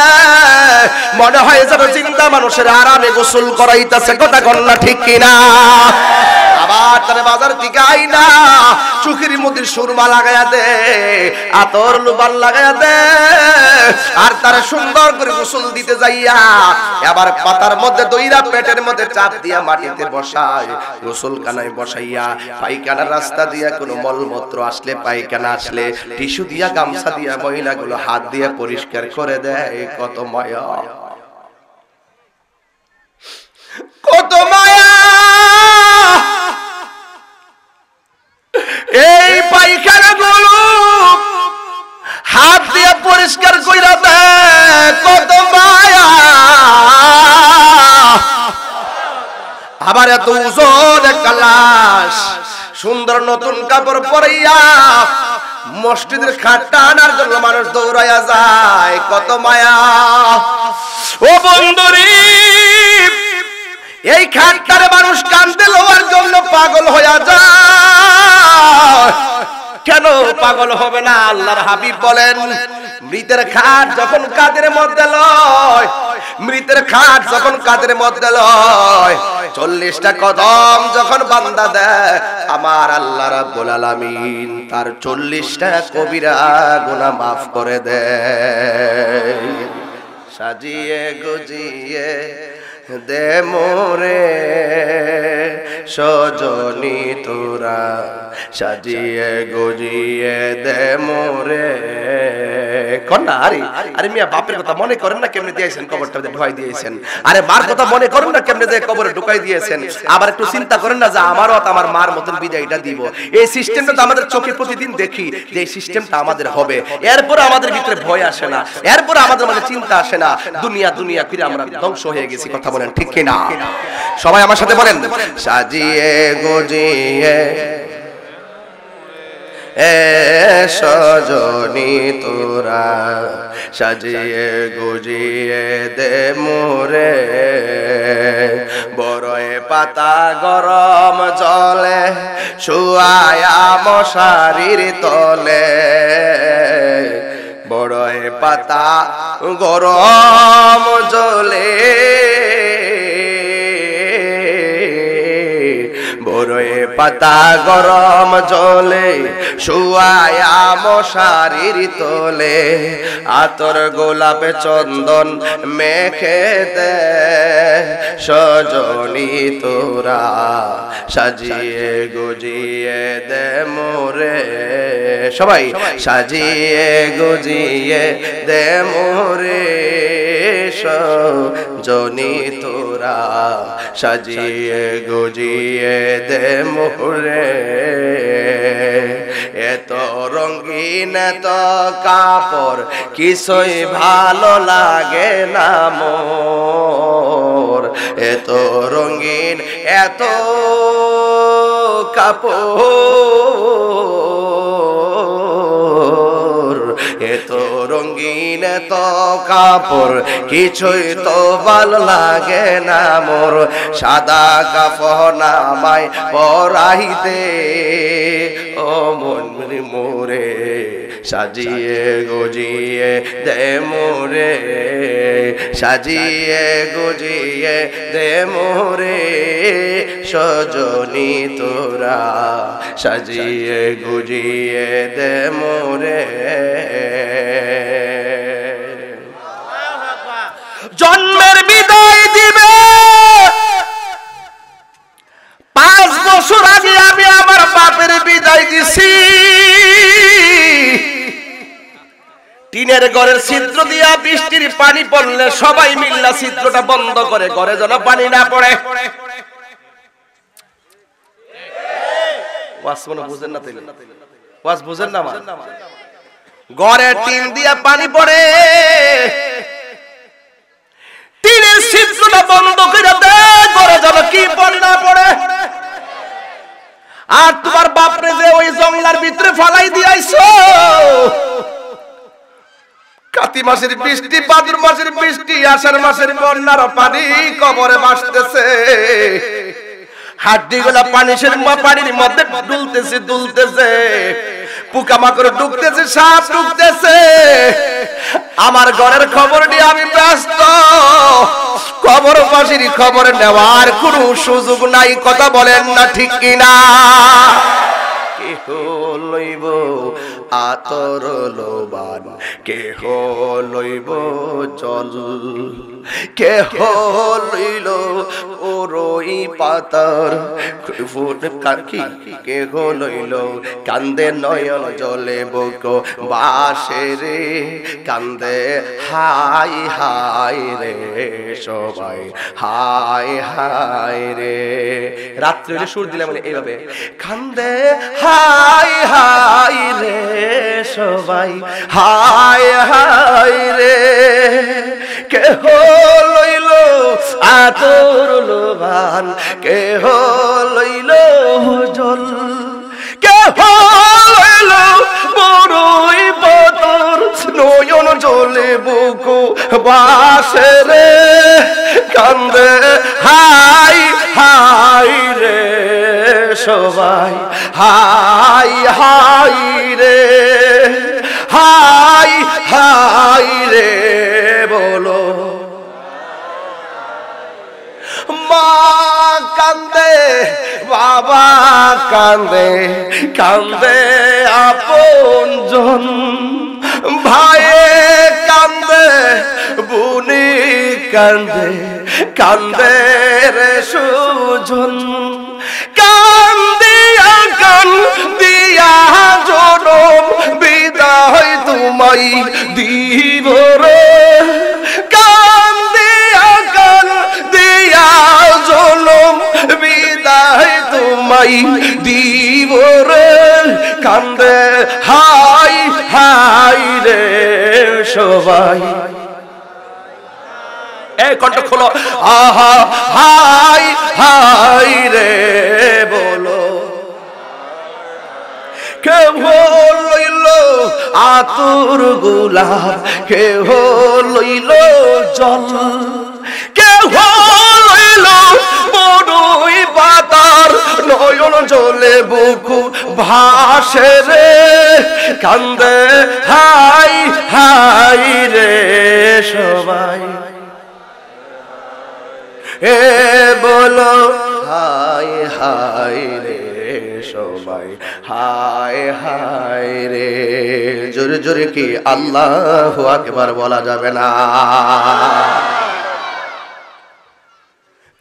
মনে হয় যেন চিন্তা মানুষের আরামে গোসল করাইতেছে। কথা কন্যা ঠিক কিনা? আবার তারে বাজার থেকে আইনা চুকির মধ্যে সুরমা লাগাইয়া দে, আতর লুবান লাগাইয়া দে, আর তারে সুন্দর করে গোসল দিতে যাইয়া আবার পাতার মধ্যে দইরা পেটের মধ্যে চাপ দিয়া মাটিতে বসায়, গোসল কানায় বসাইয়া পায়খানার রাস্তা দিয়া কোনো মলমূত্র আসলে, পায়খানা আসলে টিস্যু দিয়া গামছা দিয়া মহিলাগুলো হাত দিয়ে পরিষ্কার করে দেয়। কত মায়া, কত মায়া! এই পায়খানাগুলো হাত দিয়ে পরিষ্কার কইরা দেয়। কত মায়া! আবার এত ওজন একটা লাশ সুন্দর নতুন কাপড় পরাইয়া মসজিদের খাটটা আনার জন্য মানুষ দৌড়াইয়া যায়। কত মায়া! ও বন্ধুরে, এই খাটটারে মানুষ কান্দে লওয়ার জন্য পাগল হইয়া যায়। কেন পাগল হবে না? আল্লাহর হাবিব বলেন, মৃতের খাট যখন কাঁধের মধ্যে লয়, মৃতের খাট যখন কাঁধের মধ্যে লয়, 40টা কদম যখন বান্দা দেয়, আমার আল্লাহ রাব্বুল আলামিন তার 40টা কবিরা গুনাহ মাফ করে দেয়। সাজিয়ে গুজিয়ে দে মোরে সজনী তোরা, সাজিয়ে গুজিয়ে দে মোরে। কন্যা, আরে মিয়া, বাপের কথা মনে করেন না কেমনে দিয়েছেন, কবরটা ঢুকাই দিয়েছেন। আরে মার কথা মনে করেন না কেমনে যে কবরে ঢুকাই দিয়েছেন। আবার একটু চিন্তা করেন না যে আমারও আমার মার মতন বিদায়টা দিব। এই সিস্টেমটা তো আমাদের চোখে প্রতিদিন দেখি যে এই সিস্টেমটা আমাদের হবে। এরপর আমাদের ভিতরে ভয় আসে না, এরপর আমাদের মনে চিন্তা আসে না। দুনিয়া দুনিয়া ফিরে আমরা ধ্বংস হয়ে গেছি। কথা বলেন ঠিক কিনা? সবাই আমার সাথে বলেন, সাজিয়ে গুজিয়ে এ সজনী তোরা, সাজিয়ে গুজিয়ে দে মোরে। বড়ই পাতা গরম জলে শুয়ায়া মশারির তলে, বড়ই পাতা গরম জলে, বড়ই পাতা গরম জলে শুয়ায়া মশারির তলে, আতর গোলাপ চন্দন মেখে দে সজনী তোরা, সাজিয়ে গুজিয়ে দে মোরে। সবাই, সাজিয়ে গুজিয়ে দে মোরে সজনী তোরা, সাজিয়ে গুজিয়ে দে মোরে। এত রঙিন এত কাপড় কিছুই ভালো লাগে না মোর, এত রঙিন এত কাপড়, এত রঙিন এত কাপড় কিছুই তো ভালো লাগে না মোর। সাদা কাফন আমায় পরাইতে ও মন মোরে, সাজিয়ে গুজিয়ে দে মোরে, সাজিয়ে গুজিয়ে দে মোরে সজনী তোরা, সাজিয়ে গুজিয়ে দে মোরে। জন্মের বিদায় দিবে টিনের ঘরের ছিদ্র দিয়া বৃষ্টির পানি পড়লে সবাই মিল্লা ছিদ্রটা বন্ধ করে ঘরে যেন পানি না পড়ে। ওয়াজ মনে বুঝেন না, তাইলে ওয়াজ বুঝেন না। ঘরে টিন দিয়া পানি পড়ে, টিনের ছিদ্রটা বন্ধ করে দেয় ঘরে যেন কি পানি না পড়ে। আর তোমার বাপরে যে ওই জঙ্গলার ভিতরে ফালাই দিয়াইছো, কাতি মাসের বৃষ্টি, ভাদ্র মাসের বৃষ্টি, আষাঢ় মাসের বন্যার পানি কবরে ভাসতেছে, হাড্ডিগুলা পানির মধ্যে দুলতেছে, পোকামাকড় ঢুকতেছে, সাপ ঢুকতেছে। আমার ঘরের খবর নিয়ে আমি ব্যস্ত, কবরবাসীর খবর নেওয়ার কোনো সুযোগ নাই। কথা বলেন না ঠিক কিনা? কেহ লইব আতর লোবান, কেহ লইব জল, কেহ লইল ওরই পাতার ফুট, কেহ লইল কান্দে নয়ন জলে বুক বাসে রে, কান্দে হাই হাই রে সবাই, হাই হাই রে। রাত্রে সুর দিলে মানে এইভাবে, কান্দে হাই হাই রে সবাই, হাই হাই রে। কেহ লইল আতর লোবান, কেহ লইল জল, কেহ লইল বড়ই পাতার নয়ন জলে বুক বাসে রে, কান্দে হাই হাই রে সবাই, হাই হাই রে, হাই হাই রে বলো। মা কান্দে, বাবা কান্দে, কান্দে আপনজন, ভাইয়ে কান্দে, বুনি কান্দে, কান্দে রে সুজন, কান্দিয়া কান্দিয়া জনম বিদায় তোমায় দিব রে, কান্দিয়া কান্দিয়া জনম বিদায় তোমায় দিব রে, কান্দে হাই হাই রে সবাই। এই কণ্ঠ খোলো, আহা হাই হাই রে বলো। কেহ লইল আতর গোলাপ, কেহ লইল জল, কেহ লইল বড়ই পাতার নয়ন জলে বুক ভাসে রে, কান্দে হাই হাই রে সবাই। এ বলো হাই হাই রে সবাই, হাই হাই রে। জোরে জোরে কি আল্লাহু আকবার বলা যাবে না?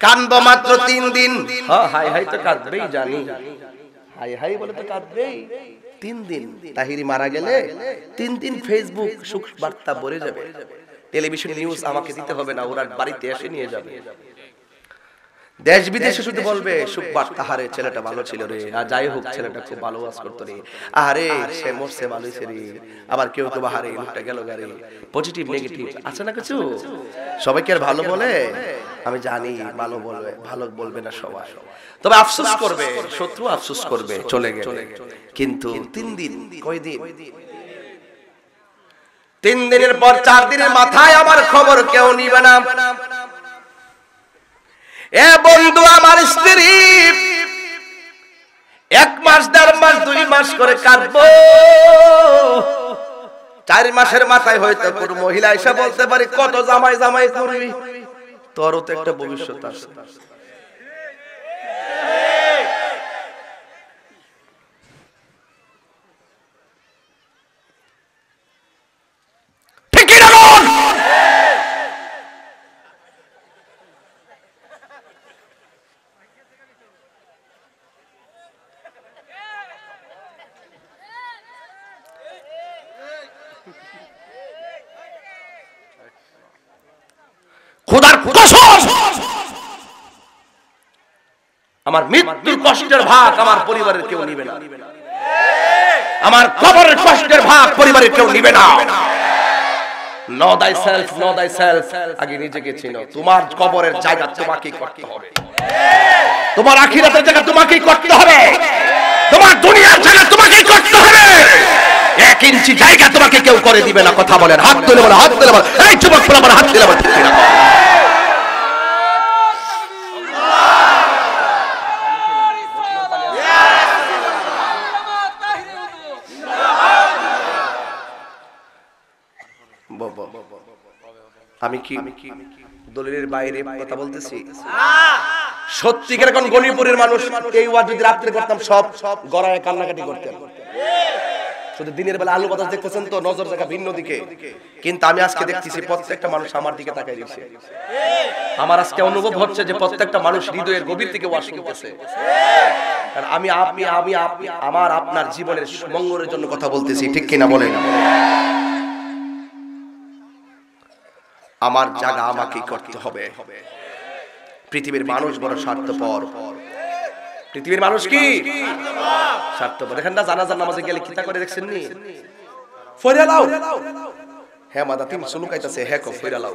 কান্দো মাত্র 3 দিন। হাই হাই তো কাঁদবেই জানি, হাই হাই বলে তো কাঁদবেই। 3 দিন তাহিরি মারা গেলে 3 দিন ফেসবুক সুখ বার্তা ভরে যাবে, টেলিভিশন নিউজ আমাকে দিতে হবে না, ওরা বাড়িতে এসে নিয়ে যাবে। দেশ বিদেশে শুধু বলবে সুখ বার্তা, হারে ছেলেটা ভালো ছিল রে, আর যাই হোক ছেলেটা খুব ভালো ওয়াজ করতো রে, আরে সে মরছে ভালো হয়েছে রে। আবার কেউ কেউ হারে লোকটা গেল গারে, পজিটিভ নেগেটিভ আছে না কিছু। সবাইকে আর ভালো বলে আমি জানি, ভালো বলবে, ভালো বলবে না সবাই, তবে আফসোস করবে, শত্রু আফসোস করবে চলে গেলে। কিন্তু 3 দিন, কয় দিন? 3 দিনের পর 4 দিনের মাথায় আমার খবর কেউ নিবে না। এ বন্ধু, আমার স্ত্রী 1 মাস 1.5 মাস 2 মাস করে কাঁদবো, 4 মাসের মাথায় হয়তো কোন মহিলা এসে বলতে পারে কত জামাই জামাই করবি, তোরও তো একটা ভবিষ্যৎ আছে। ঠিক কি না? খোদার কসম, আমার মৃত্যুর কষ্টের ভাগ আমার পরিবারের কেউ নিবে না, আমার কবরের কষ্টের ভাগ পরিবারের কেউ নিবে না। নো দাই সেলফ, নো দাই সেলফ, আগে নিজেকে চিনো। তোমার কবরের জায়গা তোমাকেই করতে হবে, তোমার আখিরাতের জায়গা তোমাকেই করতে হবে, তোমার দুনিয়ার জায়গা তোমাকেই করতে হবে। 1 ইঞ্চি জায়গা তোমাকে কেউ করে দিবে না। কথা বলেন, হাত তুলে বলো, হাত তুলে বলো, এই যুবক বলো, আমার হাত তুলে বলো। আমি কি দলিলের বাইরে কথা বলতেছি? সত্যিকার কোন গণিপুরের মানুষ এই ওয়াজ যদি রাত্রে করতাম সব গড়ায় কান্নাকাটি করতেন। শুধু দিনের বেলা আলু বাতাস দেখতেছেন তো, নজর জায়গা ভিন্ন দিকে। কিন্তু আমি আজকে দেখতেছি প্রত্যেকটা মানুষ আমার দিকে তাকায় দিচ্ছে। আমার আজকে অনুভব হচ্ছে যে প্রত্যেকটা মানুষ হৃদয়ের গভীর থেকে ওয়াজ শুনতেছে। আর আমি আমার আপনার জীবনের মঙ্গলের জন্য কথা বলতেছি, ঠিক কিনা বলেন? আমার জায়গা আমাকেই করতে হবে। পৃথিবীর মানুষ বড় স্বার্থপর। পৃথিবীর মানুষ কি স্বার্থপর? দেখেন না জানাজার নামাজে গেলে কিতা করে দেখছেন নি? ফয়রা লাও, হ্যাঁ মাদা তুমি সুলুক আইতাছে, হ্যাঁ কো ফয়রা লাও।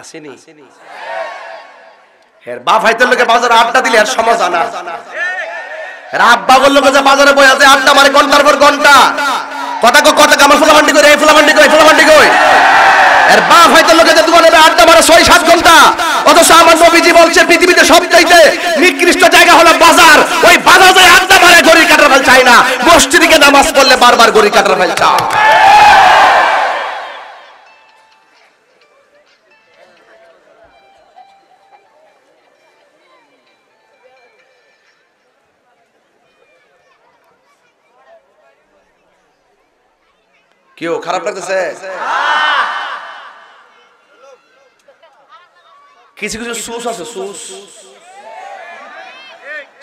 আসেনি হের বাপ ভাইদের লোকে বাজারে আড্ডা দিলে আর সমাজ আনা। হের আব্বা বললো যে বাজারে বই আছে আড্ডা মারে ঘন্টার পর ঘন্টা। কথা আমার ফুলাবান্ডি কই, এই ফুলাবান্ডি কই। এর বাপ ভাইদের লোকে যে দোকানে আড্ডা মারে 6-7 ঘন্টা। অথচ আমার নবীজি বলছে পৃথিবীতে সবচাইতে নিকৃষ্ট জায়গা হলো বাজার। ওই বাজারে আড্ডা মারে ঘড়ি কাটার ফেল চাই না, মসজিদে নামাজ পড়লে বারবার ঘড়ি কাটার ফেল চায়। কেউ খারাপ লাগতেছে? কিছু কিছু সুস আছে,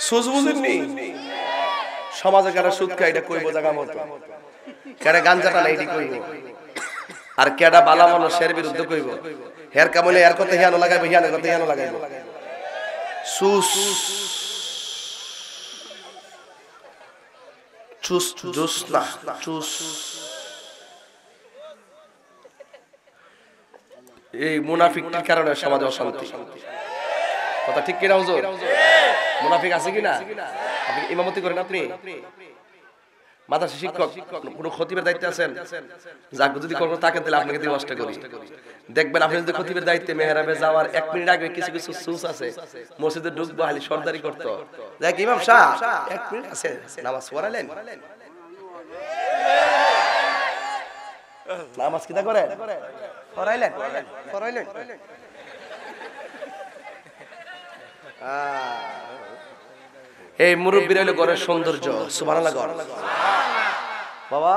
সুস বুঝেননি? সমাজে কারা সুদ খায় এটা কইব জায়গা মতো, কেডা গাঞ্জাটা নাই এটি কইব, আর কেডা বালা মানুষের বিরুদ্ধে কইব। হের কামলে এর কথা হিয়ানো লাগাইব, হিয়ানের কথা হিয়ানো লাগাইব। সুস চুস জুস না চুস। এই মুনাফিকটির কারণে সমাজে অশান্তি। কথা ঠিক কিনা হুজুর? মুনাফিক আছে কিনা? আপনি ইমামতি করেন, আপনি মাদ্রাসা শিক্ষক, কোন খতিবের দায়িত্বে আছেন? যাক যদি কোনো তাকে তাহলে আপনাকে দিয়ে কষ্ট করি। দেখবেন আপনি যদি খতিবের দায়িত্বে মেহরাবে যাওয়ার 1 মিনিট আগে কিছু কিছু সুস আছে, মসজিদে ঢুকবো হালি সর্দারি করতো। দেখ ইমাম সাহেব 1 মিনিট আছে, নামাজ পড়ালেন? নামাজ কিটা করেন? পড়াইলেন? এই মুরব্বীর হলো ঘরের সৌন্দর্য। সুবহানাল্লাহ গর বাবা,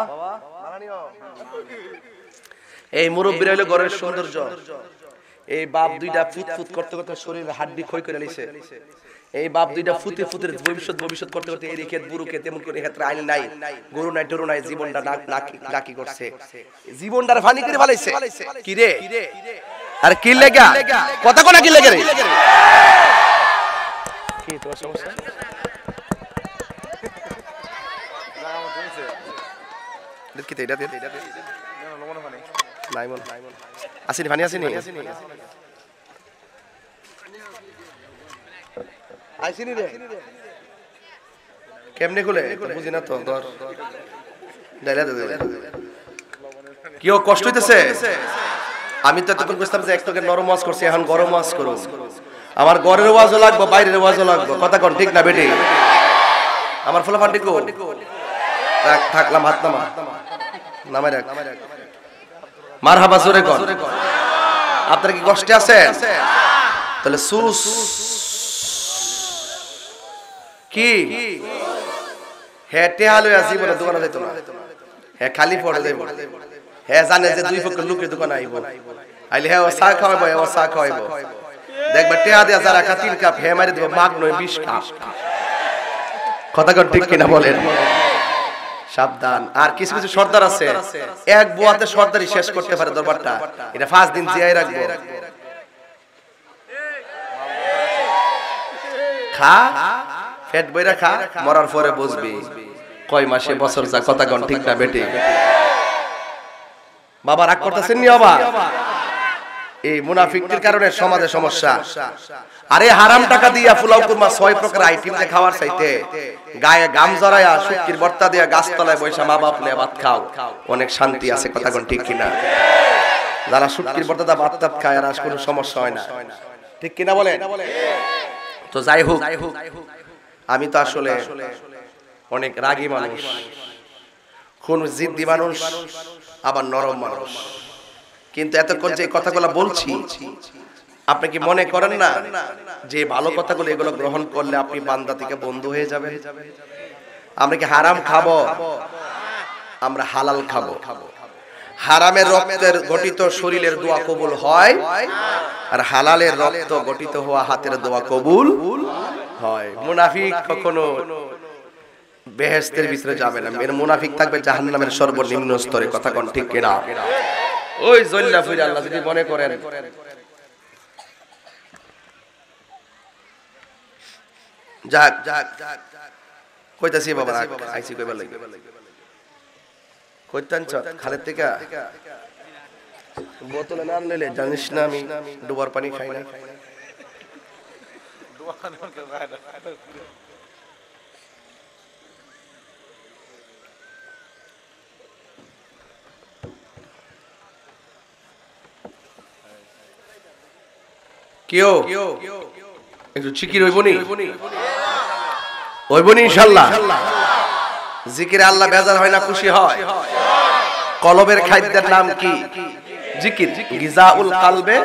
এই মুরব্বীর হলো ঘরের সৌন্দর্য। এই বাপ দুইটা ফুটফুট করতে করতে শরীরে হাড্ডি ক্ষয় করে নিছে। এই বাপ দুইটা ফুটে ফুটে ভবিষ্যৎ করতে করতে এই রেখে বুড়ুকে তেমন করে ক্ষেত্রে আইল নাই, গরু নাই, টরু নাই, জীবনটা নাকি করছে, জীবনটার ফানি করে ফেলাইছে। কি রে আর কি লাগা কথা কোনা কি লাগে রে? কি তোর সমস্যা? দেখি এটা নাই মন আসেনি, পানি আসেনি, আইসিনি রে কেমনে খুলে বুঝি না তো। ধর ডাইলা দে, কি ও কষ্ট হইতেছে? আমি তো তখন বুঝতাম যে একটু নরম ওয়াজ করছি, এখন গরম ওয়াজ করব। আমার ঘরের ওয়াজও লাগবে, বাইরের ওয়াজও লাগবে। কথা কোন ঠিক না বেটি? আমার ফুলা ফান্ডি কো থাকলাম, হাত নামাই রাখ। মারহাবা জোরে কর। আপনারা কি কষ্টে আছেন? তাহলে সুস কি হেটে হালো আসি বলে দোকানে যাইতো না, হ্যাঁ খালি পড়ে যাইব। হ্যাঁ জানে যে দুই পক্ষের লোকের দোকানে আইব, আইলে হ্যাঁ চা খাওয়াইবো, হ্যাঁ চা খাওয়াইবো। দেখবা টেহা দিয়া যারা 3 কাপ হ্যাঁ মারি দেবো, মাগ নয় 20 কাপ। কথা কোন ঠিক কিনা বলেন? সাবধান। আর কিছু কিছু সর্দার আছে এক বুয়াতে সর্দারি শেষ করতে পারে দরবারটা, এটা 5 দিন জিয়াই রাখবো। খা পেট বইরা খা, মরার পরে বুঝবি কয় মাসে বছর যা। কথা কোন ঠিক না বেটি? বাবা রাগ করতেছেন নি বাবা? এই মুনাফিকদের কারণে সমাজে সমস্যা। আরে হারাম টাকা দিয়া পোলাও কুরমা 6 প্রকার আইটেম দিয়ে খাওয়ার চাইতে গায়ে গাম জড়ায়া শুটকির ভর্তা দিয়া গাছতলায় বসে মা বাপ নিয়ে ভাত খাও, অনেক শান্তি আছে। কথা কোন ঠিক কিনা? যারা শুটকির ভর্তা দিয়ে ভাত টাত খায় আর কোনো সমস্যা হয় না, ঠিক কিনা বলেন? তো যাই হোক, আমি তো আসলে অনেক রাগী মানুষ, কোন জিদ্দি মানুষ, আবার নরম মানুষ। কিন্তু এতক্ষণ যে কথাগুলো বলছি, আপনি কি মনে করেন না যে ভালো কথাগুলো এগুলো গ্রহণ করলে আপনি বান্দা থেকে বন্ধু হয়ে যাবেন? আমরা কি হারাম খাবো? আমরা হালাল খাবো। হারামের রক্তের গঠিত শরীরের দোয়া কবুল হয়, আর হালালের রক্ত গঠিত হওয়া হাতের দোয়া কবুল হয়। মুনাফিক কখনো বেহেশতের ভিতরে যাবে না, এর মুনাফিক থাকবে জাহান্নামের সর্বনিম্ন স্তরে। কথা কোন ঠিক কিনা? ওই জল্লা ফিরে আল্লাহ যদি মনে করেন যাক কইতাছি বাবা, আইছি কইবার লাগি কইতান খালের থেকে বোতলে না আনলে জানিস না আমি ডুবার পানি খাই না। কেউ একটু জিকির হইবনি? হইবনি ইনশাআল্লাহ। জিকিরে আল্লাহ বেজার হয় না, খুশি হয়। কলবের খাদ্যের নাম কি? জিকির। গিজাউল কালবে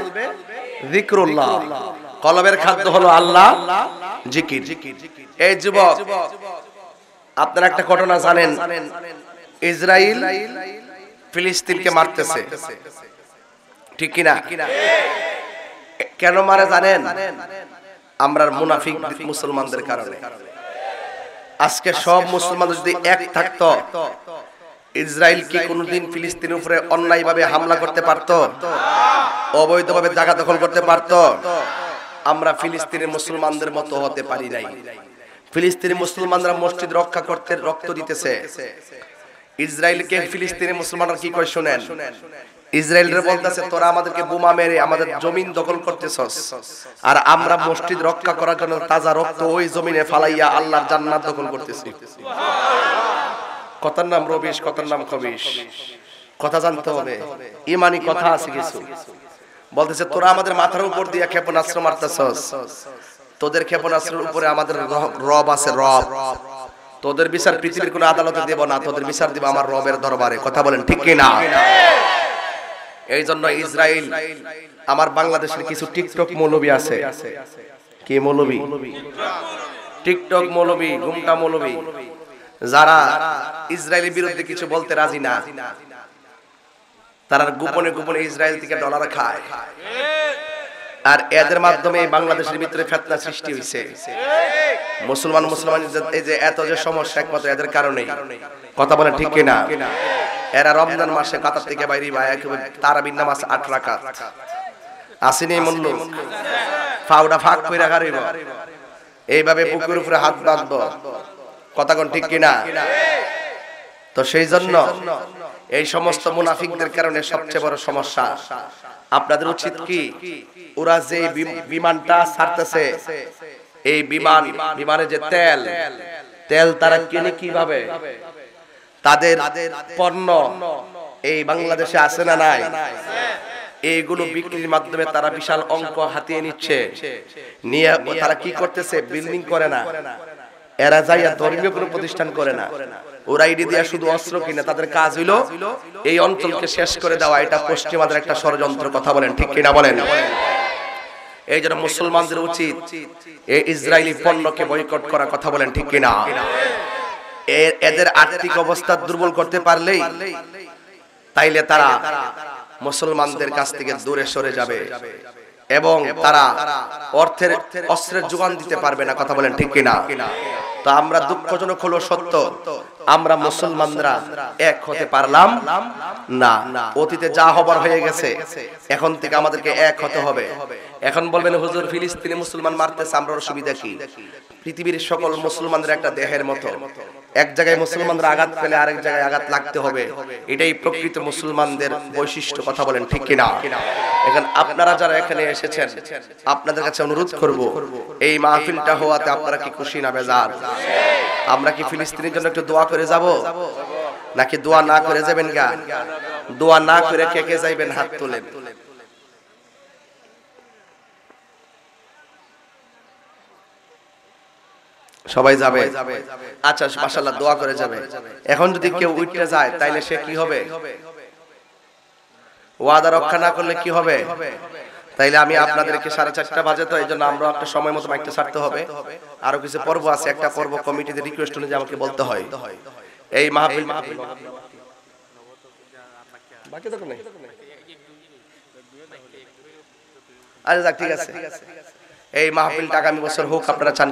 যিকরুল্লাহ। কলবের খাদ্য হলো আল্লাহ, জিকির। এই যুবক, আপনারা একটা ঘটনা জানেন, ইসরাইল ফিলিস্তিনকে মারতেছে, ঠিক কিনা? কেন মারে জানেন? আমরা মুনাফিক মুসলমানদের কারণে। আজকে সব মুসলমান যদি এক থাকতো, ইসরায়েল কি কোনদিন ফিলিস্তিনের উপরে অন্যায়ভাবে হামলা করতে পারতো? অবৈধভাবে জায়গা দখল করতে পারতো? আমরা ফিলিস্তিনের মুসলমানদের মতো হতে পারি নাই। ফিলিস্তিনি মুসলমানরা মসজিদ রক্ষা করতে রক্ত দিতেছে। ইসরায়েলকে ফিলিস্তিনি মুসলমানরা কি কয় শুনেন? ইসরায়েলরা বলতেছে তোরা আমাদেরকে বোমা মেরে আমাদের জমিন দখল করতেছস, আর আমরা মসজিদ রক্ষা করার জন্য তাজা রক্ত ওই জমিনে ফালাইয়া আল্লাহর জান্নাত দখল করতেছি। কথার নাম রবিশ, কথার নাম খবিশ। কথা জানতে হবে, ইমানি কথা আছে কিছু। বলতেছে তোরা আমাদের মাথার উপর দিয়ে ক্ষেপণাস্ত্র মারতেছস, তোদের ক্ষেপণাস্ত্রের উপরে আমাদের রব আছে, রব। তোদের বিচার পৃথিবীর কোন আদালতে দেব না, তোদের বিচার দিব আমার রবের দরবারে। কথা বলেন ঠিক কি না? এই জন্য ইসরায়েল, আমার বাংলাদেশের কিছু টিকটক মৌলবী আছে। কি মৌলবী? টিকটক মৌলবী, ঘুমটা মৌলবী, যারা ইসরায়েলের বিরুদ্ধে কিছু বলতে রাজি না, তারা গোপনে গোপনে ইসরায়েল থেকে ডলার খায়। আর এদের মাধ্যমে বাংলাদেশের ভিতরে ফিতনা সৃষ্টি হয়েছে। মুসলমান এই যে এত যে সমস্যা, একমাত্র এদের কারণেই। কথা বলেন ঠিক কি না? এরা রমজান মাসে কাতার থেকে বাইরে তারাবির নামাজ 8 রাকাত আসেনি মূল্য ফাউডা ফাঁক কইরা গারিব, এইভাবে বুকের উপরে হাত বাঁধবো। কথা কোন ঠিক কি না? তো সেই জন্য এই সমস্ত মুনাফিকদের কারণে সবচেয়ে বড় সমস্যা। আপনাদের উচিত কি, ওরা যে বিমানটা ছাড়তেছে, এই বিমানে যে তেল তারা কিনে কিভাবে? তাদের পণ্য এই বাংলাদেশে আছে না নাই? এইগুলো বিক্রির মাধ্যমে তারা বিশাল অঙ্ক হাতিয়ে নিচ্ছে। নিয়ে তারা কি করতেছে? বিল্ডিং করে না, এরা যাইয়া ধর্মীয় কোনো প্রতিষ্ঠান করে না, ওরা ইডি দিয়া শুধু অস্ত্র কিনে। তাদের কাজ হইলো এই অঞ্চলকে শেষ করে দেওয়া। এটা পশ্চিমাদের একটা ষড়যন্ত্র। কথা বলেন ঠিক কিনা বলেন? এই জন্য মুসলমানদের উচিত এই ইসরায়েলি পণ্যকে বয়কট করা। কথা বলেন ঠিক কিনা? এদের আর্থিক অবস্থা দুর্বল করতে পারলেই তাইলে তারা মুসলমানদের কাছ থেকে দূরে সরে যাবে এবং তারা অস্ত্রের যোগান দিতে পারবে না। কথা বলেন ঠিক কিনা? তো আমরা দুঃখজনক হলো সত্য, আমরা মুসলমানরা এক হতে পারলাম না। অতীতে যা হবার হয়ে গেছে, এখন থেকে আমাদেরকে এক হতে হবে। এখন বলবেন হুজুর ফিলিস্তিনি মুসলমান মারতেছে, আমরা অসুবিধা কি? পৃথিবীর সকল মুসলমানদের একটা দেহের মতো, এক জায়গায় মুসলমানরা আঘাত পেলে আরেক জায়গায় আঘাত লাগতে হবে, এটাই প্রকৃত মুসলমানদের বৈশিষ্ট্য। কথা বলেন ঠিক কিনা? এখন আপনারা যারা এখানে এসেছেন, আপনাদের কাছে অনুরোধ করব, এই মাহফিলটা হওয়াতে আপনারা কি খুশি না বেজার? আমরা কি ফিলিস্তিনের জন্য একটু দোয়া করে যাব, নাকি দোয়া না করে যাবেন? গা দোয়া না করে কে কে যাইবেন? হাত তোলেন। সবাই যাবে? আচ্ছা মাশাআল্লাহ, দোয়া করে যাবে। এখন যদি কেউ উঠতে যায় তাইলে সে কি হবে? ওয়াদা রক্ষা না করলে কি হবে? তাইলে আমি আপনাদেরকে 4:30 বাজে, তো এই জন্য আমরা একটা সময় মতো মাইকটা ছাড়তে হবে। আরো কিছু পর্ব আছে, একটা পর্ব কমিটিতে রিকোয়েস্ট অনুযায়ী আমাকে বলতে হয়। এই মাহফিল বাকি তো নাই। আচ্ছা ঠিক আছে, এই মাহফিলটা আগামী বছর হোক, আপনারা চান